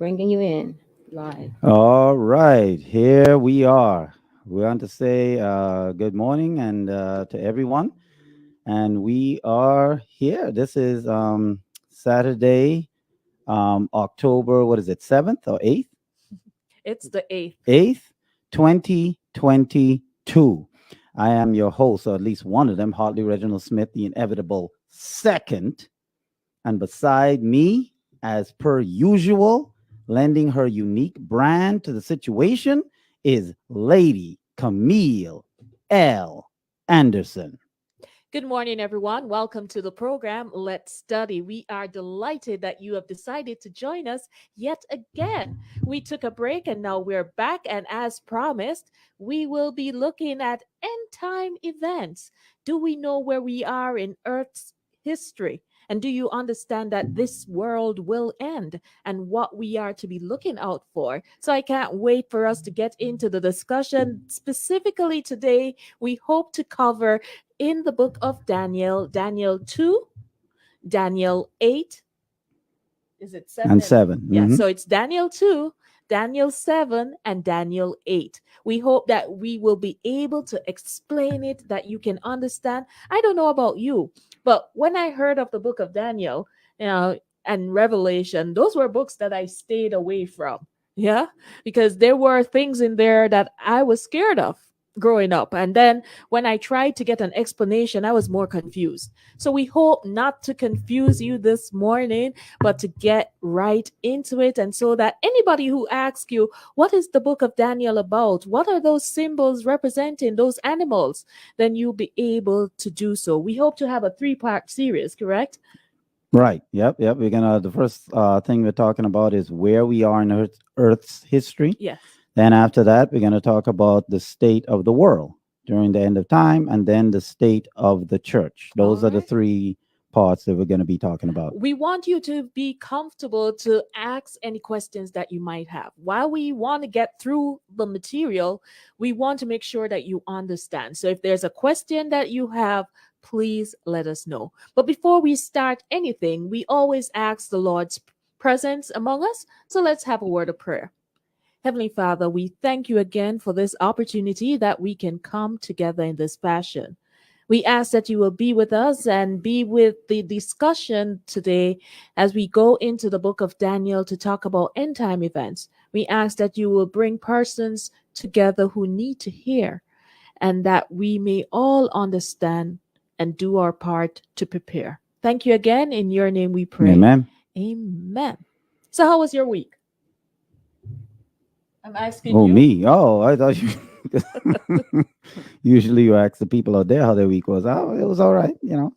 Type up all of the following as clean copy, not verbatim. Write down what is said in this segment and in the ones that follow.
bringing you in live. All right, here we are. We want to say good morning and to everyone, and we are here. This is Saturday, October. What is it? 7th or 8th? It's the 8th. 8th, 2022. I am your host, or at least one of them, Hartley Reginald Smith, the inevitable second. And beside me, as per usual, lending her unique brand to the situation is Lady Camille L. Anderson. Good morning, everyone. Welcome to the program, Let's Study. We are delighted that you have decided to join us yet again. We took a break and now we're back. And as promised, we will be looking at end time events. Do we know where we are in Earth's history? And do you understand that this world will end and what we are to be looking out for? So I can't wait for us to get into the discussion. Specifically today, we hope to cover in the book of Daniel, Daniel 2, Daniel 8. Is it 7? And 7. Yeah, Mhm. so it's Daniel 2, Daniel 7, and Daniel 8. We hope that we will be able to explain it, that you can understand. I don't know about you, but when I heard of the book of Daniel, and Revelation, those were books that I stayed away from. Yeah, because there were things in there that I was scared of growing up. And then when I tried to get an explanation, I was more confused. So we hope not to confuse you this morning, but to get right into it. And so that anybody who asks you, what is the book of Daniel about? What are those symbols representing, those animals? Then you'll be able to do so. We hope to have a 3-part series, correct? Right. Yep. We're gonna. The first thing we're talking about is where we are in Earth's history. Yes. Then after that, we're going to talk about the state of the world during the end of time, and then the state of the church. Those All are the right. 3 parts that we're going to be talking about. We want you to be comfortable to ask any questions that you might have. While we want to get through the material, we want to make sure that you understand. So if there's a question that you have, please let us know. But before we start anything, we always ask the Lord's presence among us. So let's have a word of prayer. Heavenly Father, we thank you again for this opportunity that we can come together in this fashion. We ask that you will be with us and be with the discussion today as we go into the book of Daniel to talk about end time events. We ask that you will bring persons together who need to hear and that we may all understand and do our part to prepare. Thank you again. In your name we pray. Amen. Amen. So, how was your week? I'm asking Oh, you. me. Oh, I thought you. Usually, you ask the people out there how their week was. Oh, it was all right.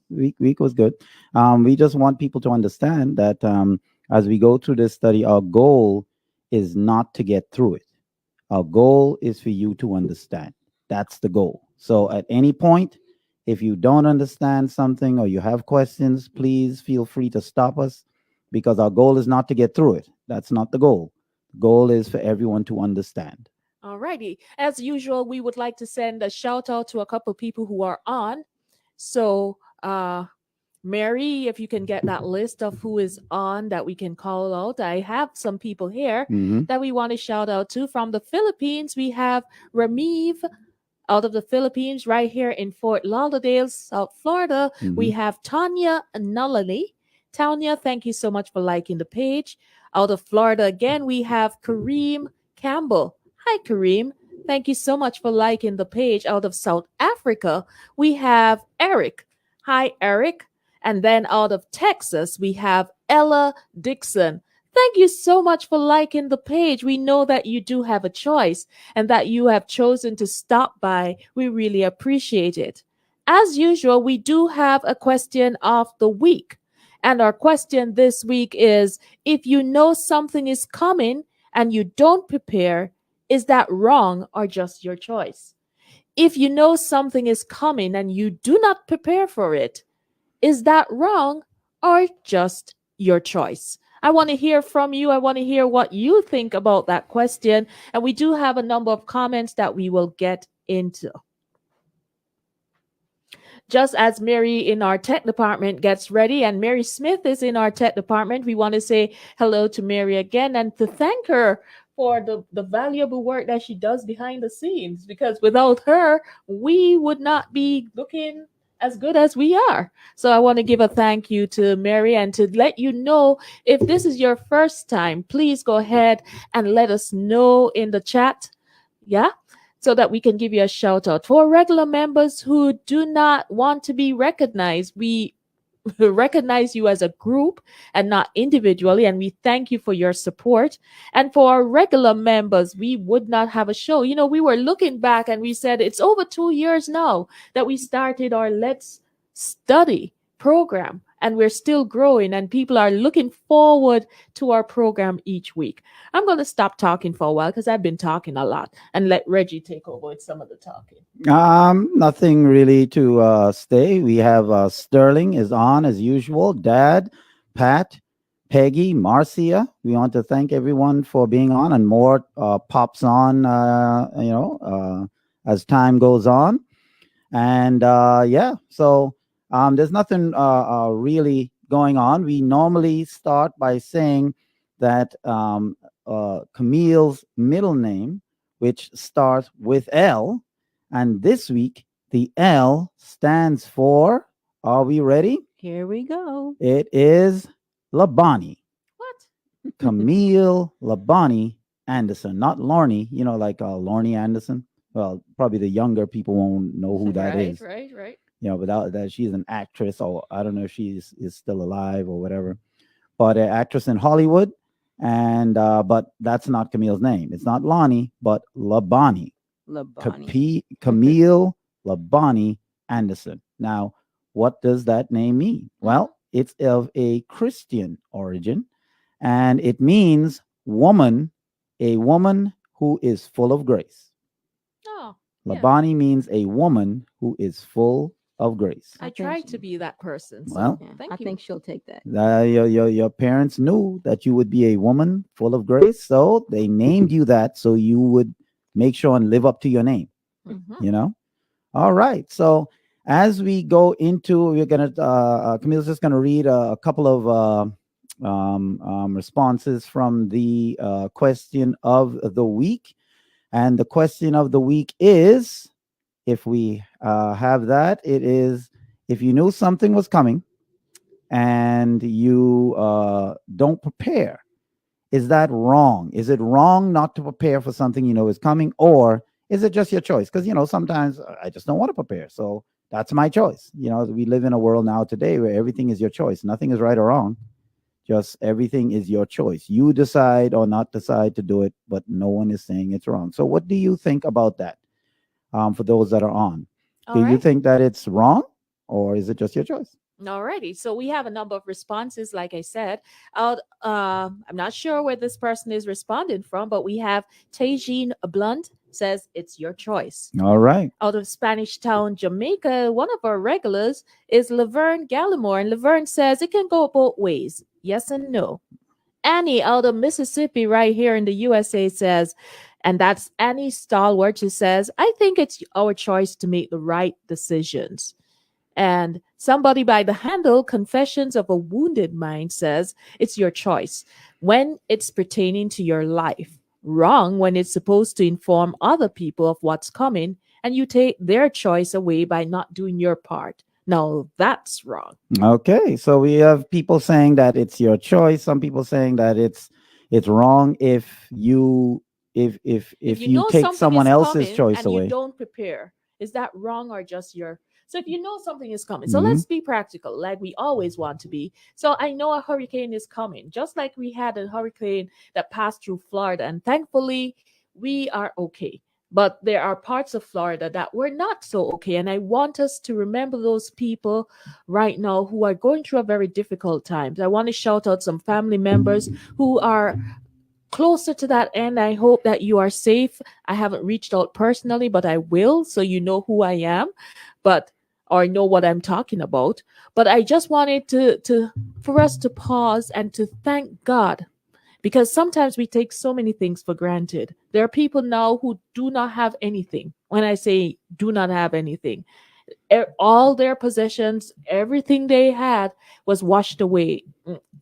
Week was good. We just want people to understand that as we go through this study, our goal is not to get through it. Our goal is for you to understand. That's the goal. So, at any point, if you don't understand something or you have questions, please feel free to stop us because our goal is not to get through it. That's not the goal. The goal is for everyone to understand. Alrighty. As usual, we would like to send a shout out to a couple people who are on. So, Mary, if you can get that list of who is on that we can call out. I have some people here Hmm. that we want to shout out to. From the Philippines, we have Ramiv out of the Philippines, right here in Fort Lauderdale, South Florida. We Hmm. have Tanya Nullally. Tanya, thank you so much for liking the page. Out of Florida again, we have Kareem Campbell. Hi, Kareem. Thank you so much for liking the page. Out of South Africa, we have Eric. Hi, Eric. And then out of Texas, we have Ella Dixon. Thank you so much for liking the page. We know that you do have a choice and that you have chosen to stop by. We really appreciate it. As usual, we do have a question of the week. And our question this week is, if you know something is coming and you don't prepare, is that wrong or just your choice? If you know something is coming and you do not prepare for it, is that wrong or just your choice? I want to hear from you. I want to hear what you think about that question. And we do have a number of comments that we will get into. just as Mary in our tech department gets ready and Mary Smith is in our tech department, we want to say hello to Mary again and to thank her for the valuable work that she does behind the scenes, because without her, we would not be looking as good as we are. So I want to give a thank you to Mary and to let you know, if this is your first time, please go ahead and let us know in the chat. Yeah. So that we can give you a shout out. For regular members who do not want to be recognized, we recognize you as a group and not individually, and we thank you for your support. And for our regular members, we would not have a show. You know, we were looking back and we said it's over 2 years now that we started our Let's Study program, and we're still growing, and people are looking forward to our program each week. I'm going to stop talking for a while because I've been talking a lot, and let Reggie take over with some of the talking. Nothing really to stay. We have Sterling is on as usual. Dad, Pat, Peggy, Marcia. We want to thank everyone for being on, and more pops on. As time goes on, and yeah. So there's nothing really going on. We normally start by saying that Camille's middle name, which starts with L. And this week, the L stands for, are we ready? Here we go. It is Labani. What? Camille Labani Anderson, not Lorne, like Lorne Anderson. Well, probably the younger people won't know who that is. Right. Without that, she's an actress, or I don't know if she is still alive or whatever, but an actress in Hollywood. And but that's not Camille's name. It's not Lonnie, but Labani. Camille Labani Anderson. Now, what does that name mean? Well, it's of a Christian origin, and it means woman, a woman who is full of grace. Oh, Labani means a woman who is full of grace. I tried to be that person. So Well, Yeah, thank I you. think she'll take that. Your parents knew that you would be a woman full of grace, so they named you that so you would make sure and live up to your name. Mhm. All right. So as we go into, we're gonna Camille's just gonna read a couple of responses from the question of the week, and the question of the week is, if we have that, it is, if you knew something was coming and you don't prepare, is that wrong? Is it wrong not to prepare for something you know is coming, or is it just your choice? Because sometimes I just don't want to prepare, so that's my choice. We live in a world now today where everything is your choice. Nothing is right or wrong. Just everything is your choice. You decide or not decide to do it, but no one is saying it's wrong. So what do you think about that? For those that are on, All do you right. think that it's wrong, or is it just your choice? Alrighty, so we have a number of responses, like I said. I'm not sure where this person is responding from, but we have Tajine Blunt says it's your choice. All right. Out of Spanish Town, Jamaica, one of our regulars is Laverne Gallimore, and Laverne says it can go both ways, yes and no. Annie out of Mississippi, right here in the USA, says, and that's Annie Stalwart, who says, I think it's our choice to make the right decisions. And somebody by the handle Confessions of a Wounded Mind says it's your choice when it's pertaining to your life. Wrong when it's supposed to inform other people of what's coming, and you take their choice away by not doing your part. Now that's wrong. Okay, so we have people saying that it's your choice. Some people saying that it's wrong if you if you know take something someone is else's coming choice and away. you don't prepare, is that wrong or just your? So if you know something is coming, so Mhm. let's be practical, like we always want to be. So I know a hurricane is coming, just like we had a hurricane that passed through Florida, and thankfully we are okay. But there are parts of Florida that were not so okay, and I want us to remember those people right now who are going through a very difficult times. I want to shout out some family members who are closer to that end. I hope that you are safe. I haven't reached out personally, but I will, so you know who I am, but or know what I'm talking about. But I just wanted to for us to pause and to thank God, because sometimes we take so many things for granted. There are people now who do not have anything. When I say do not have anything, All their possessions, everything they had was washed away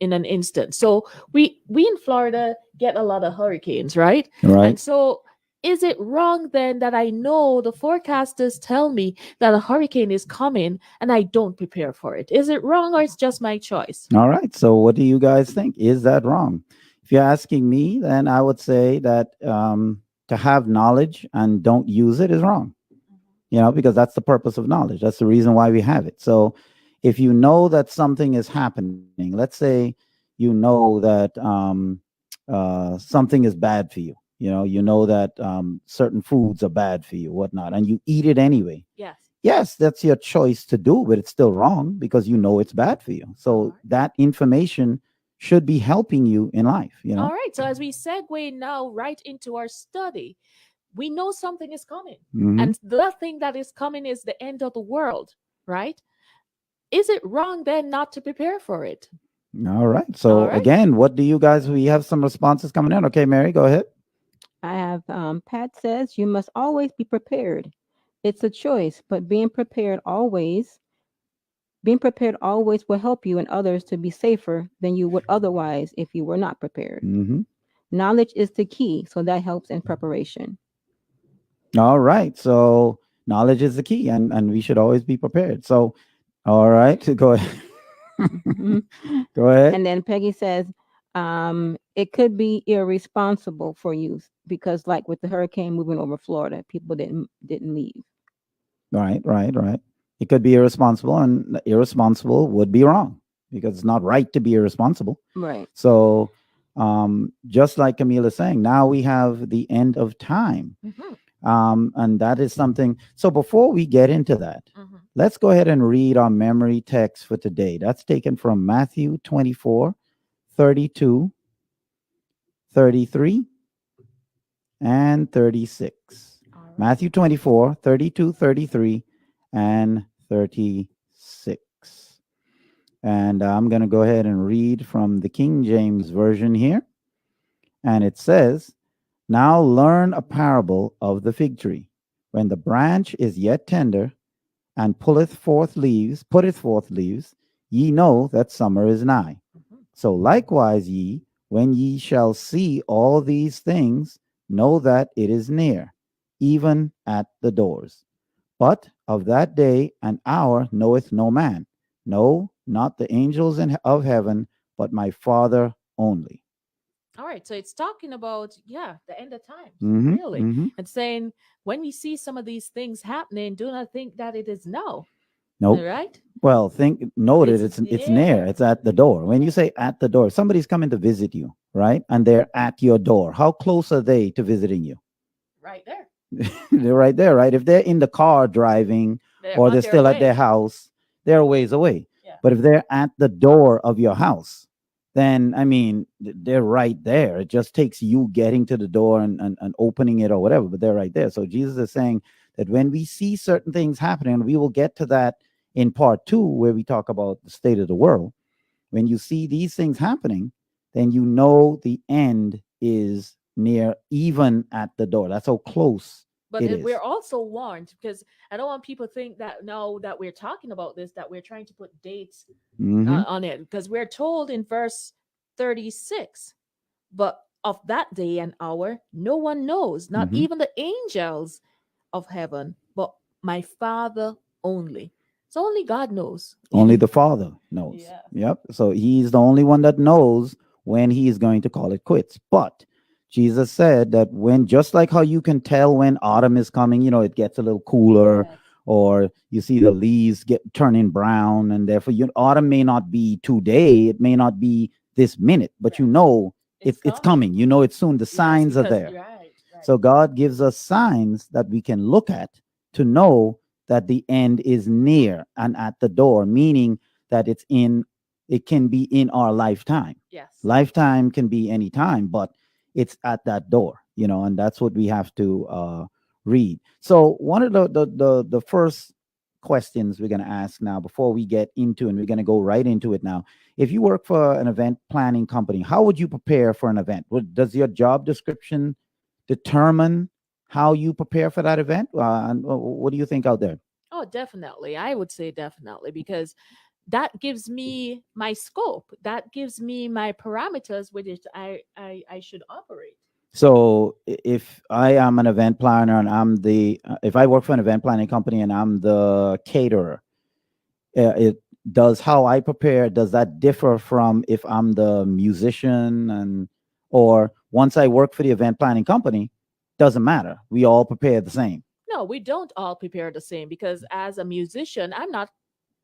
in an instant. So we in Florida get a lot of hurricanes, right? Right. And so is it wrong then that I know the forecasters tell me that a hurricane is coming and I don't prepare for it? Is it wrong or it's just my choice? All right. So, what do you guys think? Is that wrong? If you're asking me, then I would say that to have knowledge and don't use it is wrong. Because that's the purpose of knowledge. That's the reason why we have it. So, if you know that something is happening, let's say you know that something is bad for you. You know that certain foods are bad for you, whatnot, and you eat it anyway. Yes. Yes, that's your choice to do, but it's still wrong because you know it's bad for you. So Alright. that information should be helping you in life. All right. So as we segue now right into our study, we know something is coming. Mhm. And the thing that is coming is the end of the world, right? Is it wrong then not to prepare for it? All right. So All right. again, what do you guys? We have some responses coming in. Okay, Mary, go ahead. I have Pat says you must always be prepared. It's a choice, but being prepared always will help you and others to be safer than you would otherwise if you were not prepared. Hmm. Knowledge is the key, so that helps in preparation. All right. So knowledge is the key, and we should always be prepared. So, all right, go ahead. Mhm. Go ahead. And then Peggy says, it could be irresponsible for you because, like with the hurricane moving over Florida, people didn't leave. Right. It could be irresponsible, and irresponsible would be wrong because it's not right to be irresponsible. Right. So, just like Camille is saying, now we have the end of time. Mhm, And that is something. So before we get into that, mhm. let's go ahead and read our memory text for today. That's taken from Matthew 24, 32, 33, and 36. All right. Matthew 24, 32, 33, and 36. And I'm going to go ahead and read from the King James Version here. And it says, "Now learn a parable of the fig tree. When the branch is yet tender and putteth forth leaves, ye know that summer is nigh. Mhm. So likewise ye, when ye shall see all these things, know that it is near, even at the doors. But of that day and hour knoweth no man, no, not the angels of heaven, but my Father only." All right. So it's talking about, the end of times, Mhm, really. mhm. And saying, when we see some of these things happening, do not think that it is now. Nope. All right. Well, know that It's it's near. near. It's at the door. When you say at the door, somebody's coming to visit you, right? And they're at your door. How close are they to visiting you? Right there. They're right there, right? If they're in the car driving They're or on they're their still at their way. house, they're a ways away. Yeah. But if they're at the door of your house, then I mean, they're right there. It just takes you getting to the door and opening it or whatever, but they're right there. So Jesus is saying that when we see certain things happening, and we will get to that in part 2, where we talk about the state of the world. When you see these things happening, then you know the end is near, even at the door. That's how close But it is. we're also warned, because I don't want people to think that now that we're talking about this, that we're trying to put dates Mhm. on it, because we're told in verse 36, but of that day and hour, no one knows, not Mhm. even the angels of heaven, but my Father only. So only God knows. Only the Father knows. Yeah. Yep. So he's the only one that knows when he is going to call it quits. But Jesus said that when, just like how you can tell when autumn is coming, it gets a little cooler, Yes. or you see the leaves get turning brown, and therefore autumn may not be today, it may not be this minute, but Right. you know It's it's coming. You know it's soon. The Yes, signs are because- there. Right. So God gives us signs that we can look at to know that the end is near and at the door, meaning that it can be in our lifetime. Yes. Lifetime can be any time, but it's at that door, and that's what we have to read. So one of the first questions we're going to ask now, before we get into, and we're going to go right into it now. If you work for an event planning company, how would you prepare for an event? Does your job description determine how you prepare for that event? And what do you think out there? Oh, Oh, definitely. I would say definitely because that gives me my scope. That gives me my parameters with which I should operate. So if I am an event planner and if I work for an event planning company and I'm the caterer, it does how I prepare, does that differ from if I'm the musician or once I work for the event planning company, doesn't matter. We all prepare the same. No, we don't all prepare the same because as a musician, I'm not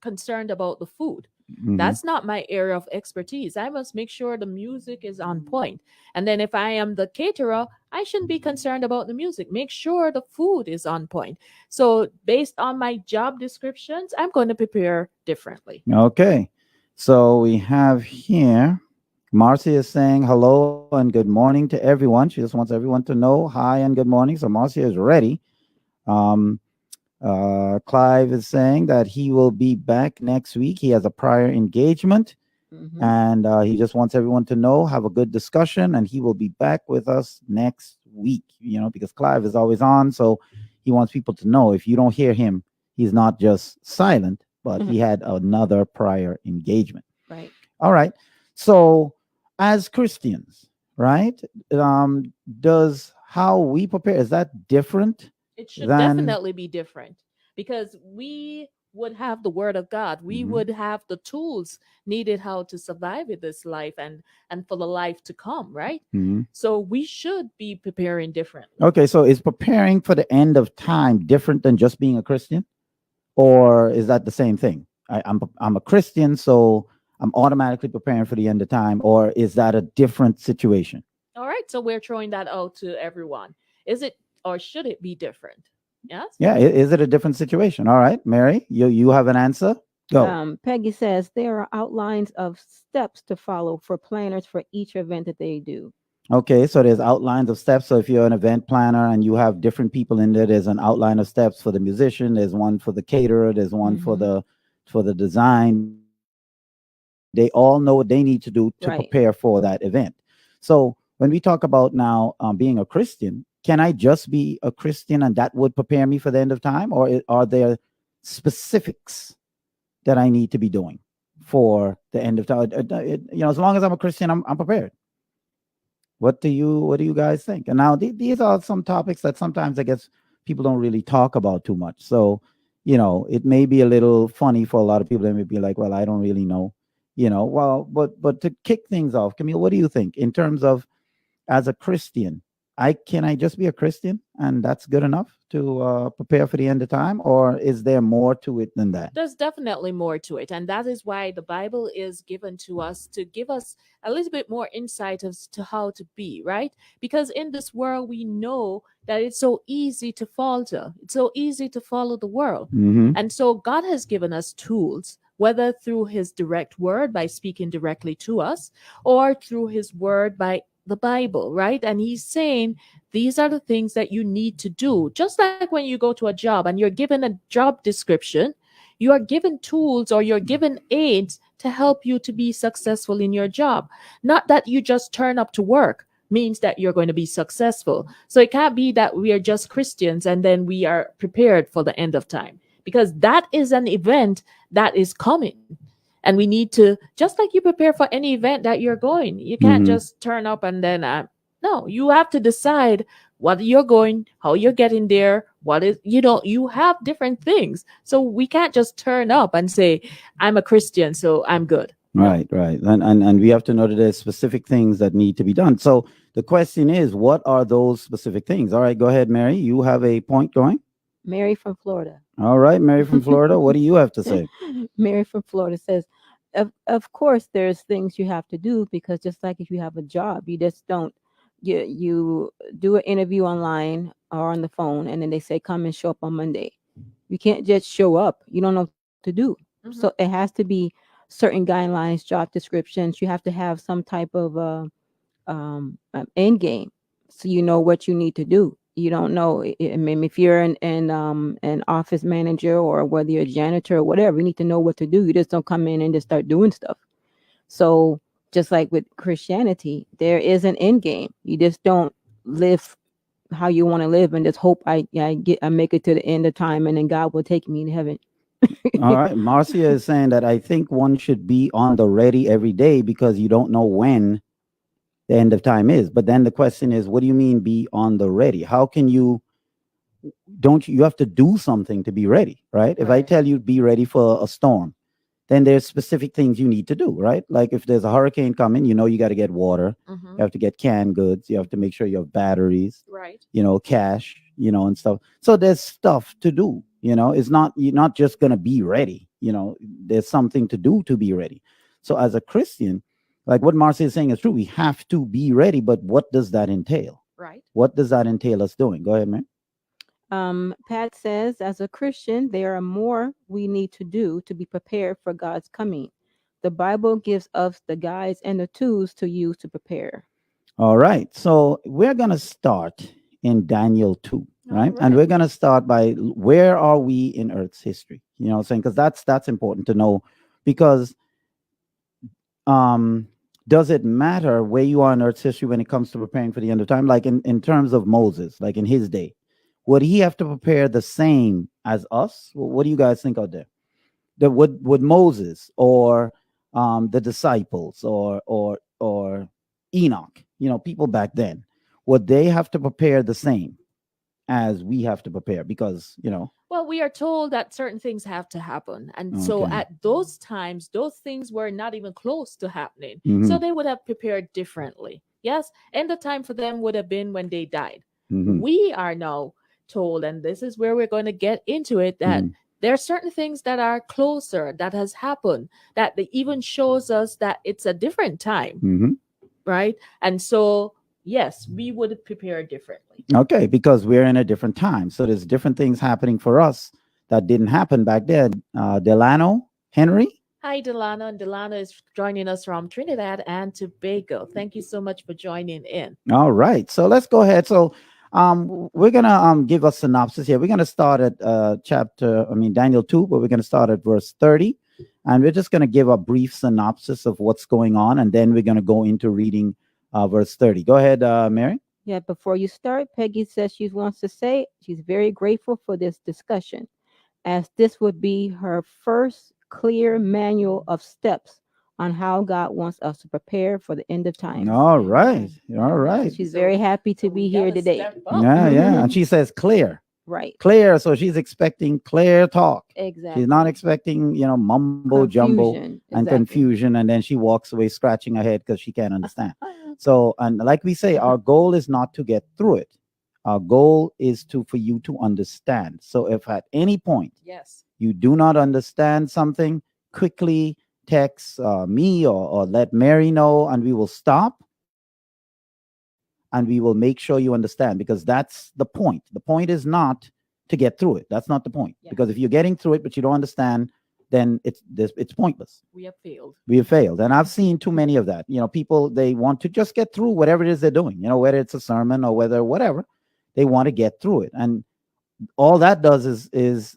concerned about the food. Mhm. That's not my area of expertise. I must make sure the music is on point. And then if I am the caterer, I shouldn't be concerned about the music. Make sure the food is on point. So based on my job descriptions, I'm going to prepare differently. Okay. So we have here, Marcy is saying hello and good morning to everyone. She just wants everyone to know hi and good morning. So Marcy is ready. Um, Clive is saying that he will be back next week. He has a prior engagement Mhm. and he just wants everyone to know, have a good discussion, and he will be back with us next week, because Clive is always on. So he wants people to know if you don't hear him, he's not just silent, but he had another prior engagement. Right. All right. So as Christians, right, does how we prepare, is that different It should than definitely be different because we would have the word of God. We Mhm. would have the tools needed how to survive in this life and for the life to come, right? Mhm. So we should be preparing differently. Okay, so is preparing for the end of time different than just being a Christian, or is that the same thing? I'm a Christian, so I'm automatically preparing for the end of time, or is that a different situation? All right, so we're throwing that out to everyone. Is it or should it be different? Yes? Yeah, is it a different situation? All right, Mary, you have an answer? Go. Peggy says there are outlines of steps to follow for planners for each event that they do. Okay, so there's outlines of steps. So if you're an event planner and you have different people in there, there's an outline of steps for the musician, there's one for the caterer, there's one for Mhm. the design. They all know what they need to do to Right. prepare for that event. So when we talk about now being a Christian, can I just be a Christian and that would prepare me for the end of time, or are there specifics that I need to be doing for the end of time? As long as I'm a Christian, I'm prepared. What do you guys think? And now these are some topics that sometimes I guess people don't really talk about too much. So, it may be a little funny for a lot of people. They may be like, well, I don't really know, well, but to kick things off, Camille, what do you think in terms of as a Christian? Can I just be a Christian and that's good enough to prepare for the end of time, or is there more to it than that? There's definitely more to it. And that is why the Bible is given to us to give us a little bit more insight as to how to be, right? Because in this world, we know that it's so easy to falter, it's so easy to follow the world. Mm-hmm. And so God has given us tools, whether through his direct word by speaking directly to us or through his word by the Bible, right? And he's saying these are the things that you need to do. Just like when you go to a job and you're given a job description, you are given tools or you're given aids to help you to be successful in your job. Not that you just turn up to work means that you're going to be successful. So it can't be that we are just Christians and then we are prepared for the end of time, because that is an event that is coming. And we need to, just like you prepare for any event that you're going, you can't Mhm. just turn up and then, no, you have to decide what you're going, how you're getting there, you have different things. So we can't just turn up and say, I'm a Christian, so I'm good. No. Right. And we have to know that there's specific things that need to be done. So the question is, what are those specific things? All right, go ahead, Mary. You have a point going. Mary from Florida. All right, Mary from Florida. What do you have to say? Mary from Florida says, of course, there's things you have to do because just like if you have a job, you just don't, you do an interview online or on the phone, and then they say, come and show up on Monday. You can't just show up. You don't know what to do. Mhm. So it has to be certain guidelines, job descriptions. You have to have some type of end game, so you know what you need to do. You don't know. I mean, if you're an office manager or whether you're a janitor or whatever, you need to know what to do. You just don't come in and just start doing stuff. So just like with Christianity, there is an end game. You just don't live how you want to live and just hope I make it to the end of time and then God will take me to heaven. All right. Marcia is saying that I think one should be on the ready every day because you don't know when the end of time is. But then the question is, what do you mean be on the ready? How can you don't you have to do something to be ready, right? If I Right. tell you be ready for a storm, then there's specific things you need to do, right? Like if there's a hurricane coming, you got to get water, Mm-hmm. you have to get canned goods, you have to make sure you have batteries, Right. cash, and stuff. So there's stuff to do, it's not, you're not just going to be ready, there's something to do to be ready. So as a Christian, like what Marcia is saying is true, we have to be ready, but what does that entail? Right. What does that entail us doing? Go ahead, man. Pat says, as a Christian, there are more we need to do to be prepared for God's coming. The Bible gives us the guides and the tools to use to prepare. All right. So we're going to start in Daniel 2, right? All And right. we're going to start by where are we in Earth's history? You know what I'm saying? Because that's important to know, because um does it matter where you are in Earth's history when it comes to preparing for the end of time? Like in terms of Moses, like in his day, would he have to prepare the same as us? What do you guys think out there? That would Moses or the disciples or Enoch, people back then, would they have to prepare the same as we have to prepare? Because Well, we are told that certain things have to happen. And so okay. at those times, those things were not even close to happening. Mhm. So they would have prepared differently. Yes. And the time for them would have been when they died. Mhm. We are now told, and this is where we're going to get into it, that Mhm. there are certain things that are closer that has happened that they even shows us that it's a different time, Mhm. right? And so, yes, we would prepare differently. Okay, because we're in a different time, so there's different things happening for us that didn't happen back then. Delano, Henry. Hi, Delano. And Delano is joining us from Trinidad and Tobago. Thank you so much for joining in. All right, so let's go ahead. So we're gonna give a synopsis here. We're gonna start at Daniel 2, but we're gonna start at verse 30, and we're just gonna give a brief synopsis of what's going on, and then we're gonna go into reading verse 30. Go ahead, Mary. Yeah, before you start, Peggy says she wants to say she's very grateful for this discussion, as this would be her first clear manual of steps on how God wants us to prepare for the end of times. All right, all So right. she's So- very happy to so we be here gotta today. step up. Yeah, and she says clear. Right. Clear, so she's expecting clear talk. Exactly. She's not expecting, mumbo jumbo Confusion. and Exactly. confusion, and then she walks away scratching her head because she can't understand. So, and like we say, our goal is not to get through it. Our goal is for you to understand. So if at any point Yes. you do not understand something, quickly text me or let Mary know, and we will stop and we will make sure you understand, because that's the point. The point is not to get through it. That's not the point. Yeah. Because if you're getting through it but you don't understand, then it's pointless. We have failed. We have failed. And I've seen too many of that. People, they want to just get through whatever it is they're doing, whether it's a sermon or whatever, they want to get through it. And all that does is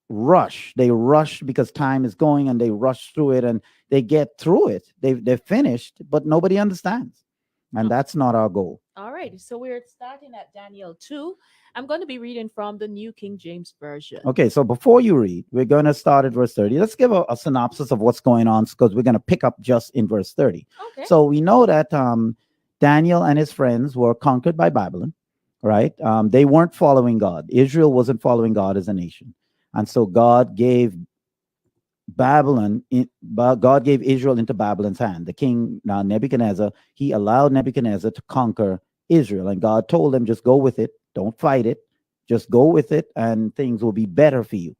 rush. They rush because time is going, and they rush through it and they get through it. They're finished, but nobody understands. And that's not our goal. All right. So we're starting at Daniel 2. I'm going to be reading from the New King James Version. Okay, so before you read, we're going to start at verse 30. Let's give a synopsis of what's going on, because we're going to pick up just in verse 30. Okay. So we know that Daniel and his friends were conquered by Babylon, right? They weren't following God. Israel wasn't following God as a nation. And so God gave God gave Israel into Babylon's hand. The king Nebuchadnezzar, he allowed Nebuchadnezzar to conquer Israel, and God told them, just go with it, don't fight it, just go with it, and things will be better for you.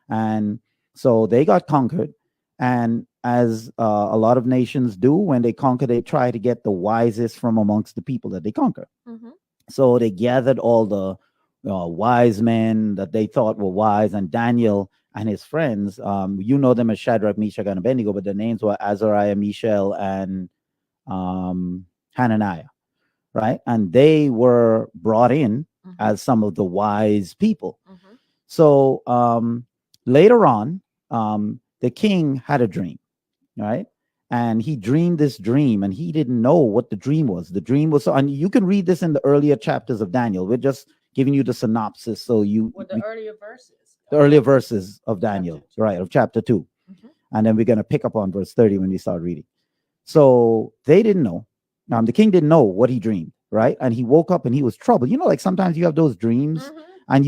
And so they got conquered, and as a lot of nations do, when they conquer, they try to get the wisest from amongst the people that they conquer. Mm-hmm. So they gathered all the wise men that they thought were wise, and Daniel and his friends, them as Shadrach, Meshach, and Abednego, but their names were Azariah, Mishael, and Hananiah, right? And they were brought in Mm-hmm. as some of the wise people. Mm-hmm. So later on, the king had a dream, right? and he dreamed this dream, and he didn't know what the dream was. The dream was so, and you can read this in the earlier chapters of Daniel. We're just giving you the synopsis, so Earlier verses. the earlier verses of Chapter Daniel, 2. right, of chapter 2. Mhm. And then we're going to pick up on verse 30 when we start reading. So they didn't know. The king didn't know what he dreamed, right? And he woke up and he was troubled. Like sometimes you have those dreams Mhm. and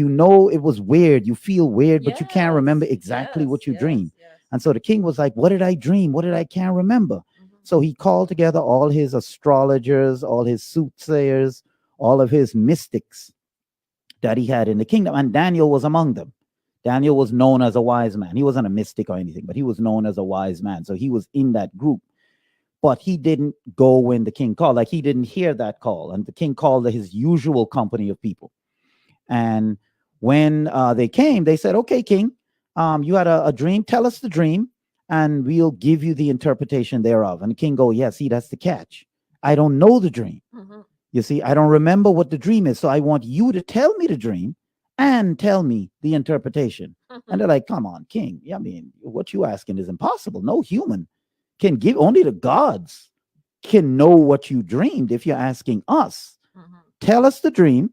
it was weird. You feel weird, but you can't remember exactly what you dreamed. Yes. And so the king was like, what did I dream? What did I can't remember? Mhm. So he called together all his astrologers, all his soothsayers, all of his mystics that he had in the kingdom. And Daniel was among them. Daniel was known as a wise man. He wasn't a mystic or anything, but he was known as a wise man. So he was in that group. But he didn't go when the king called. Like he didn't hear that call. And the king called his usual company of people. And when they came, they said, okay, king, you had a dream. Tell us the dream and we'll give you the interpretation thereof. And the king go, yeah, see, that's the catch. I don't know the dream. Mhm. You see, I don't remember what the dream is. So I want you to tell me the dream and tell me the interpretation. And they're like, come on, king. Yeah, I mean, what you asking is impossible. No human can give, only the gods can know what you dreamed if you're asking us. Mhm. Tell us the dream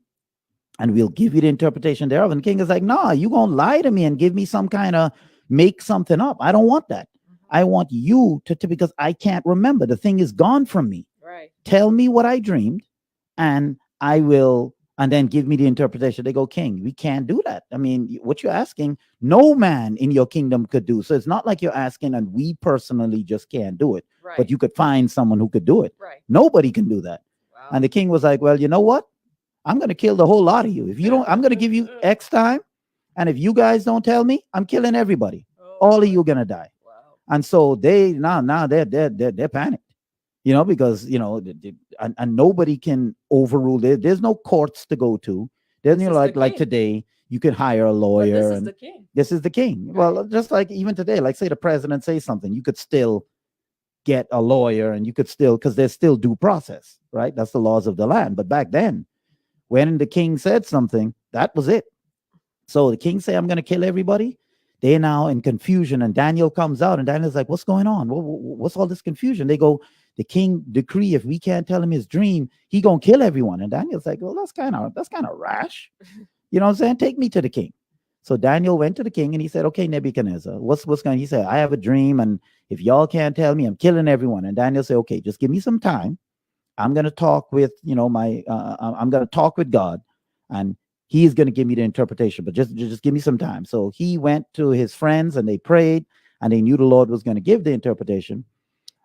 and we'll give you the interpretation thereof. And the king is like, nah, you gonna lie to me and give me some kind of make something up. I don't want that. Mhm. I want you to because I can't remember. The thing is gone from me. Right. Tell me what I dreamed and I will, and then give me the interpretation. They go, king, we can't do that. I mean, what you're asking, no man in your kingdom could do. So it's not like you're asking and we personally just can't do it, Right. but you could find someone who could do it. Right. Nobody can do that. Wow. And the king was like, well, you know what? I'm going to kill the whole lot of you. If you don't, I'm going to give you X time. And if you guys don't tell me, I'm killing everybody. All of you going to die. Wow. And so they now they're panicked, because and nobody can overrule it. There's no courts to go to. There's This is like the like king. today you can hire a But lawyer this is and the king. this is the king. Well, just like even today, like say the president says something, you could still get a lawyer and you could still, because there's still due process, right? That's the laws of the land. But back then, when the king said something, that was it. So the king say, I'm going to kill everybody. They're now in confusion. And Daniel comes out and Daniel's like, what's going on? What's all this confusion? They go, the king decree, if we can't tell him his dream, he going to kill everyone. And Daniel's like, well, that's kind of rash. You know what I'm saying? Take me to the king. So Daniel went to the king and he said, okay, Nebuchadnezzar, what's going on? He said, I have a dream. And if y'all can't tell me, I'm killing everyone. And Daniel said, okay, just give me some time. I'm going to talk with, I'm going to talk with God and he's going to give me the interpretation, but just give me some time. So he went to his friends and they prayed and they knew the Lord was going to give the interpretation.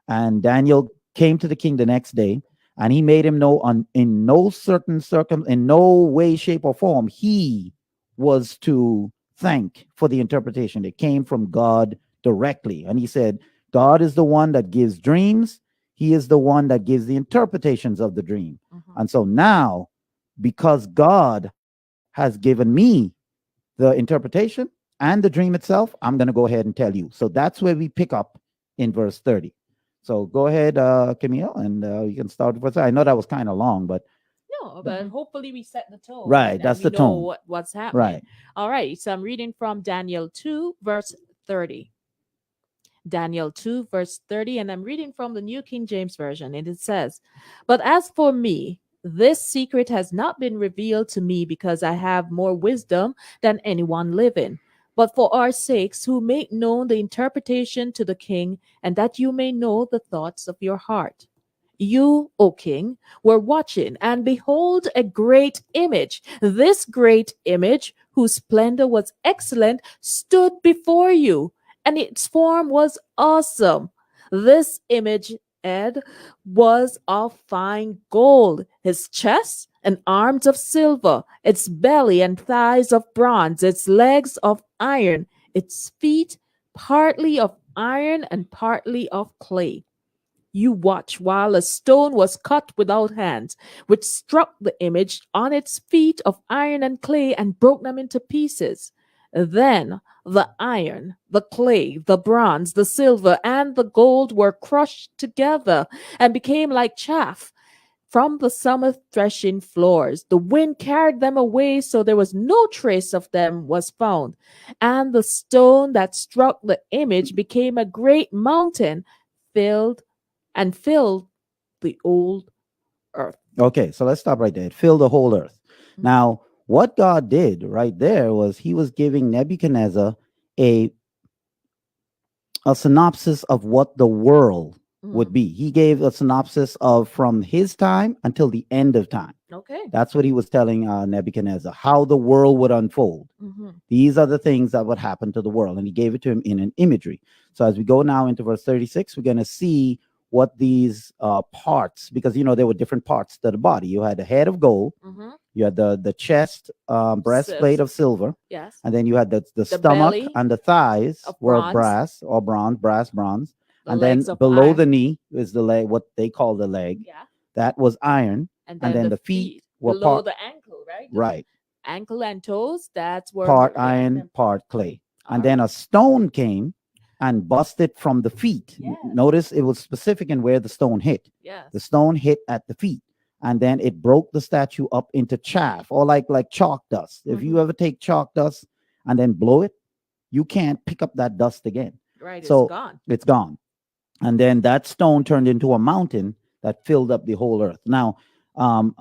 And Daniel came to the king the next day and he made him know in no way, shape or form, he was to thank for the interpretation. It came from God directly. And he said, God is the one that gives dreams. He is the one that gives the interpretations of the dream. Mhm. And so now, because God has given me the interpretation and the dream itself, I'm going to go ahead and tell you. So that's where we pick up in verse 30. So go ahead, Camille, and you can start with verse. I know that was kind of long, but No, but hopefully we set the tone. Right, and that's we the know tone. what's happening. right. All right. So I'm reading from Daniel 2, verse 30. Daniel 2, verse 30. And I'm reading from the New King James Version. And it says, but as for me, this secret has not been revealed to me because I have more wisdom than anyone living, but for our sakes who make known the interpretation to the king, and that you may know the thoughts of your heart. You, O king, were watching, and behold, a great image. This great image, whose splendor was excellent, stood before you, and its form was awesome. This image, Ed, was of fine gold, his chest and arms of silver, its belly and thighs of bronze, its legs of iron, its feet partly of iron and partly of clay. You watch while a stone was cut without hands, which struck the image on its feet of iron and clay and broke them into pieces. Then the iron, the clay, the bronze, the silver, and the gold were crushed together and became like chaff from the summer threshing floors. The wind carried them away, so there was no trace of them was found. And the stone that struck the image became a great mountain, filled the old earth. Okay, so let's stop right there. It filled the whole earth. Mhm. Now, what God did right there was he was giving Nebuchadnezzar a a synopsis of what the world would Mhm. be. He gave a synopsis of from his time until the end of time. Okay. That's what he was telling Nebuchadnezzar, how the world would unfold. Mhm. These are the things that would happen to the world. And he gave it to him in an imagery. So as we go now into verse 36, we're going to see what these parts, because, there were different parts to the body. You had the head of gold, Mhm. you had the chest breastplate of silver, Yes. and then you had the The stomach belly and the thighs of were bronze. brass or bronze. The And then legs of below iron. the knee is the leg, what they call the leg. Yeah. That was iron. And And then then the the feet feet were below part, the ankle, right? The right, ankle and toes. That's where part the iron, part clay. And All then right. a stone came and busted from the feet. Yes. Notice it was specific in where the stone hit. Yes. The stone hit at the feet, and then it broke the statue up into chaff, or like chalk dust. If you Mhm. ever take chalk dust and then blow it, you can't pick up that dust again. Right. So It's gone. it's gone. And then that stone turned into a mountain that filled up the whole earth. Now, um,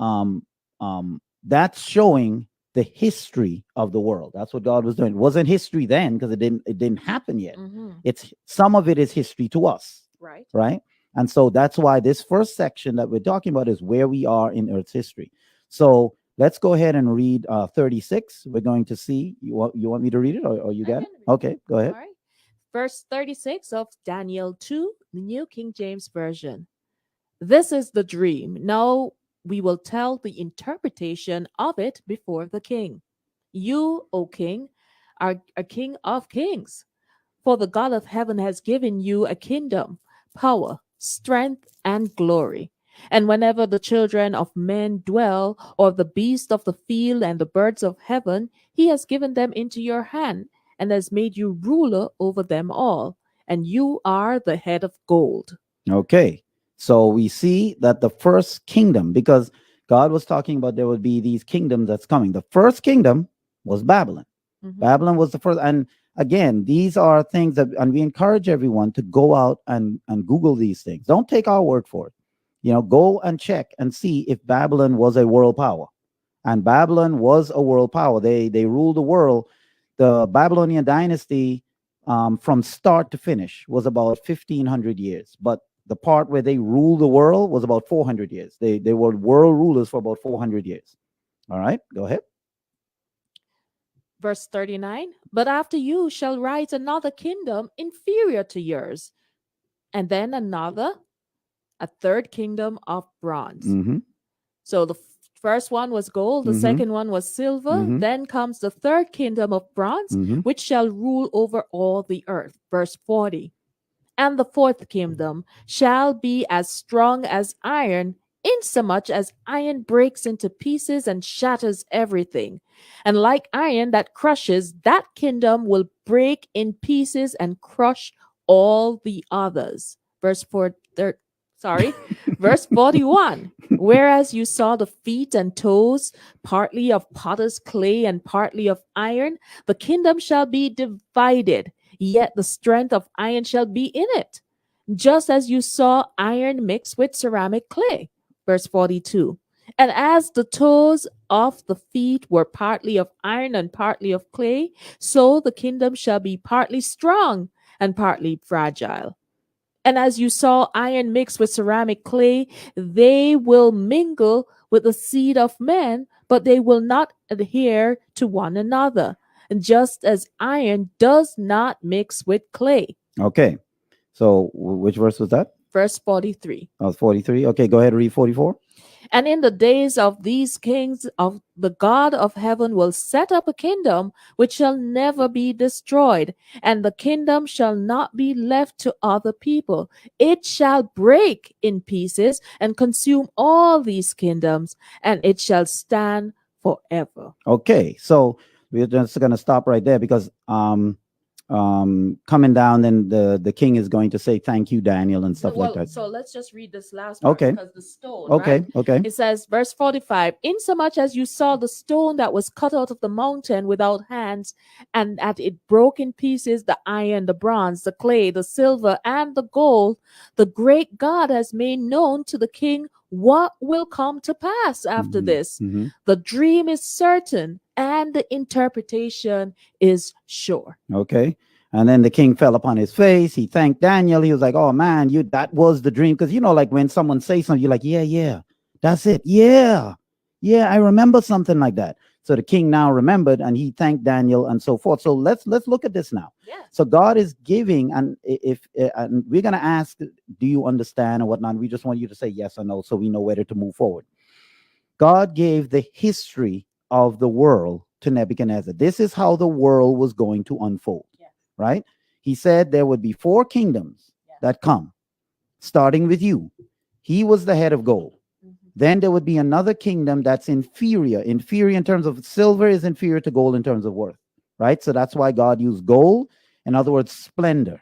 um, that's showing the history of the world. That's what God was doing. It wasn't history then because it didn't happen yet. Mhm. It's some of it is history to us, Right. right? And so that's why this first section that we're talking about is where we are in Earth's history. So let's go ahead and read 36. We're going to see. You want me to read it, or you I got it? can read it. Okay, go ahead. All right. Verse 36 of Daniel 2, the New King James Version. This is the dream. Now we will tell the interpretation of it before the king. You, O king, are a king of kings. For the God of heaven has given you a kingdom, power, strength, and glory. And whenever the children of men dwell, or the beasts of the field and the birds of heaven, he has given them into your hand, and has made you ruler over them all. And you are the head of gold. Okay. So we see that the first kingdom, because God was talking about there would be these kingdoms that's coming. The first kingdom was Babylon. Mhm. Babylon was the first. And again, these are things that, and we encourage everyone to go out and Google these things. Don't take our word for it. Go and check and see if Babylon was a world power. And Babylon was a world power. They ruled the world. The Babylonian dynasty, from start to finish, was about 1,500 years. But the part where they ruled the world was about 400 years. They were world rulers for about 400 years. All right, go ahead. Verse 39. But after you shall rise another kingdom inferior to yours, and then another, a third kingdom of bronze. Mm-hmm. So the first one was gold, the Mhm. second one was silver. Mhm. Then comes the third kingdom of bronze, Mhm. which shall rule over all the earth. Verse 40. And the fourth kingdom shall be as strong as iron, insomuch as iron breaks into pieces and shatters everything. And like iron that crushes, that kingdom will break in pieces and crush all the others. Verse 41. Whereas you saw the feet and toes, partly of potter's clay and partly of iron, the kingdom shall be divided, yet the strength of iron shall be in it, just as you saw iron mixed with ceramic clay. Verse 42. And as the toes of the feet were partly of iron and partly of clay, so the kingdom shall be partly strong and partly fragile. And as you saw iron mixed with ceramic clay, they will mingle with the seed of men, but they will not adhere to one another. And just as iron does not mix with clay. Okay. So which verse was that? Verse 43. That was 43. Okay, go ahead and read 44. And in the days of these kings of the God of heaven will set up a kingdom which shall never be destroyed, and the kingdom shall not be left to other people. It shall break in pieces and consume all these kingdoms, and it shall stand forever. Okay, so we're just going to stop right there because coming down, then the king is going to say thank you, Daniel, and stuff like Well, that. so let's just read this last part Okay. because the stone, Okay. right? Okay. It says, verse 45, insomuch as you saw the stone that was cut out of the mountain without hands, and that it broke in pieces the iron, the bronze, the clay, the silver, and the gold, the great God has made known to the king what will come to pass after Mhm, this. mhm. The dream is certain, and the interpretation is sure. Okay. And then the king fell upon his face. He thanked Daniel. He was like, "Oh man, that was the dream." Because like when someone says something, you're like, "Yeah, yeah, that's it. Yeah, yeah, I remember something like that." So the king now remembered, and he thanked Daniel and so forth. So let's look at this now. Yes. So God is giving, and if and we're gonna ask, "Do you understand?" or whatnot. We just want you to say yes or no, so we know whether to move forward. God gave the history of the world to Nebuchadnezzar. This is how the world was going to unfold, right? He said there would be 4 kingdoms that come, starting with you. He was the head of gold. Then there would be another kingdom that's inferior. Inferior in terms of silver is inferior to gold in terms of worth, right? So that's why God used gold. In other words, splendor.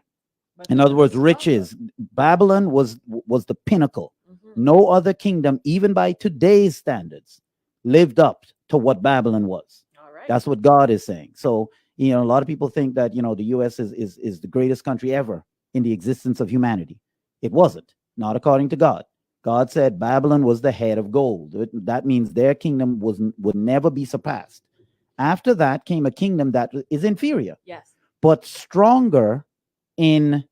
In other words, riches. Babylon was the pinnacle. No other kingdom, even by today's standards, lived up to what Babylon was. All right. That's what God is saying. So, a lot of people think that, the US is the greatest country ever in the existence of humanity. It wasn't, not according to God. God said Babylon was the head of gold. That means their kingdom would never be surpassed. After that came a kingdom that is inferior, Yes. but stronger in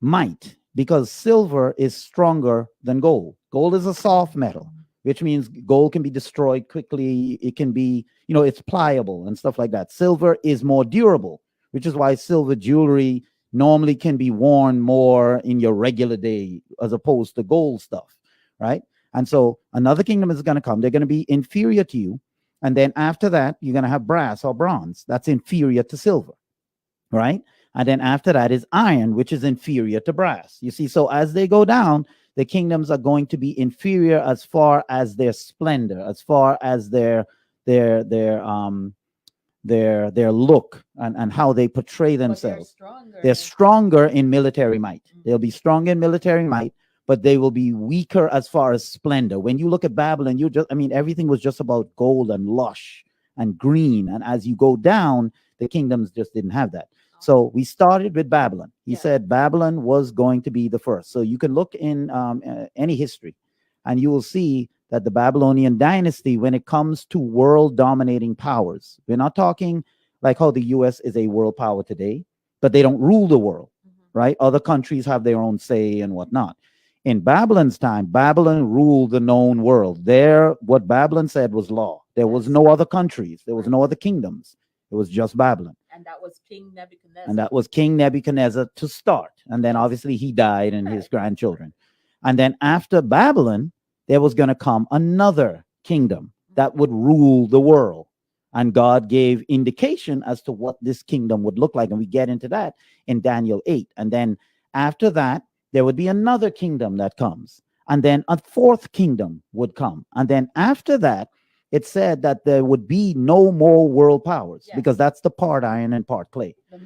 might, because silver is stronger than gold. Gold is a soft metal, which means gold can be destroyed quickly. It can be, it's pliable and stuff like that. Silver is more durable, which is why silver jewelry normally can be worn more in your regular day as opposed to gold stuff, right? And so another kingdom is going to come. They're going to be inferior to you. And then after that, you're going to have brass or bronze. That's inferior to silver, right? And then after that is iron, which is inferior to brass. You see, so as they go down, the kingdoms are going to be inferior as far as their splendor, as far as their look and how they portray themselves. They're stronger in military might. They'll be strong in military might, but they will be weaker as far as splendor. When you look at Babylon, everything was just about gold and lush and green. And as you go down, the kingdoms just didn't have that. So we started with Babylon. He said Babylon was going to be the first. So you can look in any history, and you will see that the Babylonian dynasty, when it comes to world dominating powers, we're not talking like how the US is a world power today, but they don't rule the world, right? Other countries have their own say and whatnot. In Babylon's time, Babylon ruled the known world. What Babylon said was law. There was no other countries. There was no other kingdoms. It was just Babylon. And that was King Nebuchadnezzar. And that was King Nebuchadnezzar to start. And then obviously he died and his grandchildren. And then after Babylon, there was going to come another kingdom that would rule the world. And God gave indication as to what this kingdom would look like. And we get into that in Daniel 8. And then after that, there would be another kingdom that comes. And then a 4th kingdom would come. And then after that, it said that there would be no more world powers, because that's the part iron and part clay. The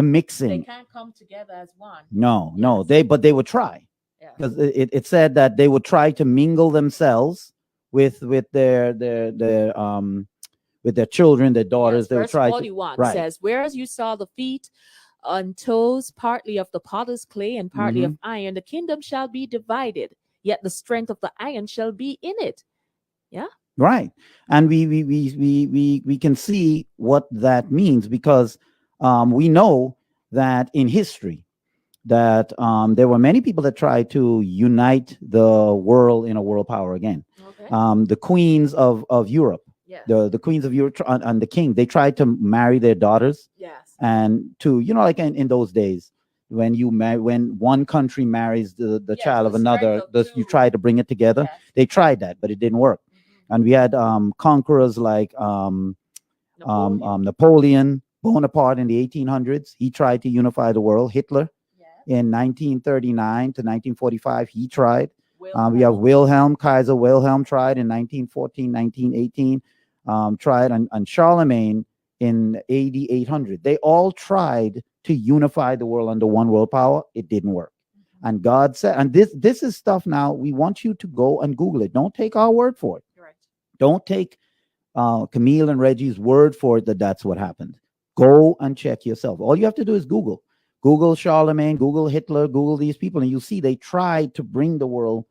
mixing. They can't come together as one. No, but they would try. Because it said that they would try to mingle themselves with their children, their daughters. They would Verse try 41 to, right. says, whereas you saw the feet and toes partly of the potter's clay and partly of iron, the kingdom shall be divided, yet the strength of the iron shall be in it. Yeah. Right. And we can see what that means, because we know that in history that there were many people that tried to unite the world in a world power again. Okay. The queens of Europe, the queens of Europe and the king, they tried to marry their daughters. Yes. And to, like in those days, when one country marries the child of another, you try to bring it together. Yes. They tried that, but it didn't work. And we had conquerors like Napoleon Bonaparte in the 1800s. He tried to unify the world. Hitler in 1939 to 1945, he tried. We have Kaiser Wilhelm tried in 1914, 1918, tried. And Charlemagne in AD 800. They all tried to unify the world under one world power. It didn't work. And God said, and this is stuff now, we want you to go and Google it. Don't take our word for it. Correct. Don't take Camille and Reggie's word for it that that's what happened. Go and check yourself. All you have to do is Google Charlemagne, Google Hitler, Google these people, and you see they tried to bring the world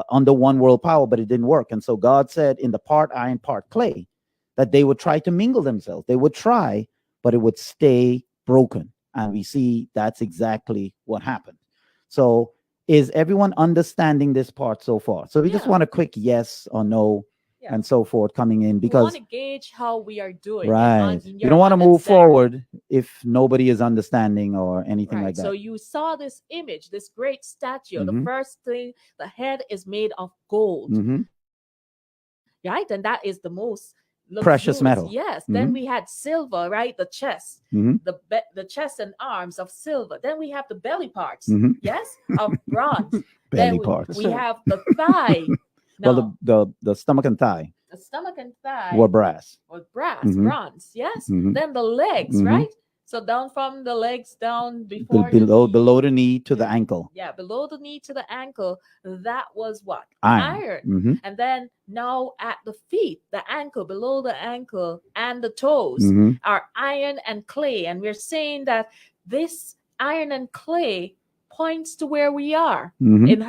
under one world power, but it didn't work. And so God said in the part iron, part clay, that they would try to mingle themselves. They would try, but it would stay broken. And we see that's exactly what happened. So is everyone understanding this part so far? So we just Yeah. want a quick yes or no Yeah. and so forth coming in, We because want to gauge how we are doing. right, in you your don't want to move understanding. forward if nobody is understanding or anything Right. like that. So you saw this image, this great statue. The Mhm. first thing, the head is made of gold, Mhm. right? And that is the most Precious luxurious. metal. Yes. Then Mhm. we had silver, right? The chest, Mhm. the chest and arms of silver. Then we have the belly parts, Mhm. yes, of bronze. Belly Then parts. we have the thigh. Well, No, the stomach and thigh the stomach and thigh were brass. or brass, Mhm. bronze, yes. Mhm. Then the legs, Mhm. right? So down from the legs down before the Below knee. the knee to the Yeah. ankle. Yeah, below the knee to the ankle, that was what? Iron. Mhm. And then now at the feet, the ankle, below the ankle and the toes Mhm. are iron and clay. And we're saying that this iron and clay points to where we are Mhm. in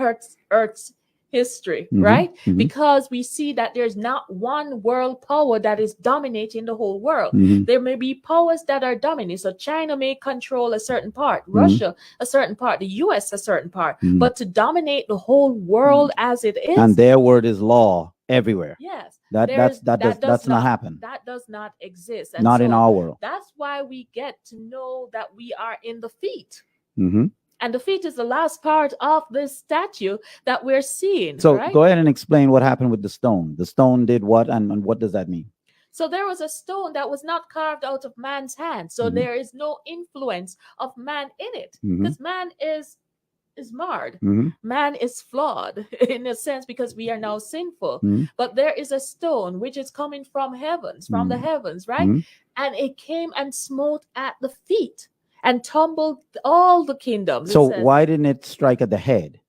Earth's history, Mhm. right? Mhm. Because we see that there's not one world power that is dominating the whole world. Mhm. There may be powers that are dominating. So China may control a certain part, Mhm. Russia a certain part, the US a certain part, Mhm. but to dominate the whole world as it is, And their word is law everywhere. yes, That's does not happen. That does not exist. And Not in so our world. that's why we get to know that we are in the feet. Hmm. And the feet is the last part of this statue that we're seeing. So right? go ahead and explain what happened with the stone. The stone did what, and what does that mean? So there was a stone that was not carved out of man's hand. So Mhm. there is no influence of man in it. Mhm. Because man is marred. Mhm. Man is flawed in a sense because we are now sinful. Mhm. But there is a stone which is coming from heavens, from the Mhm. heavens, right? Mhm. And it came and smote at the feet and tumbled all the kingdoms. So It says, why didn't it strike at the head?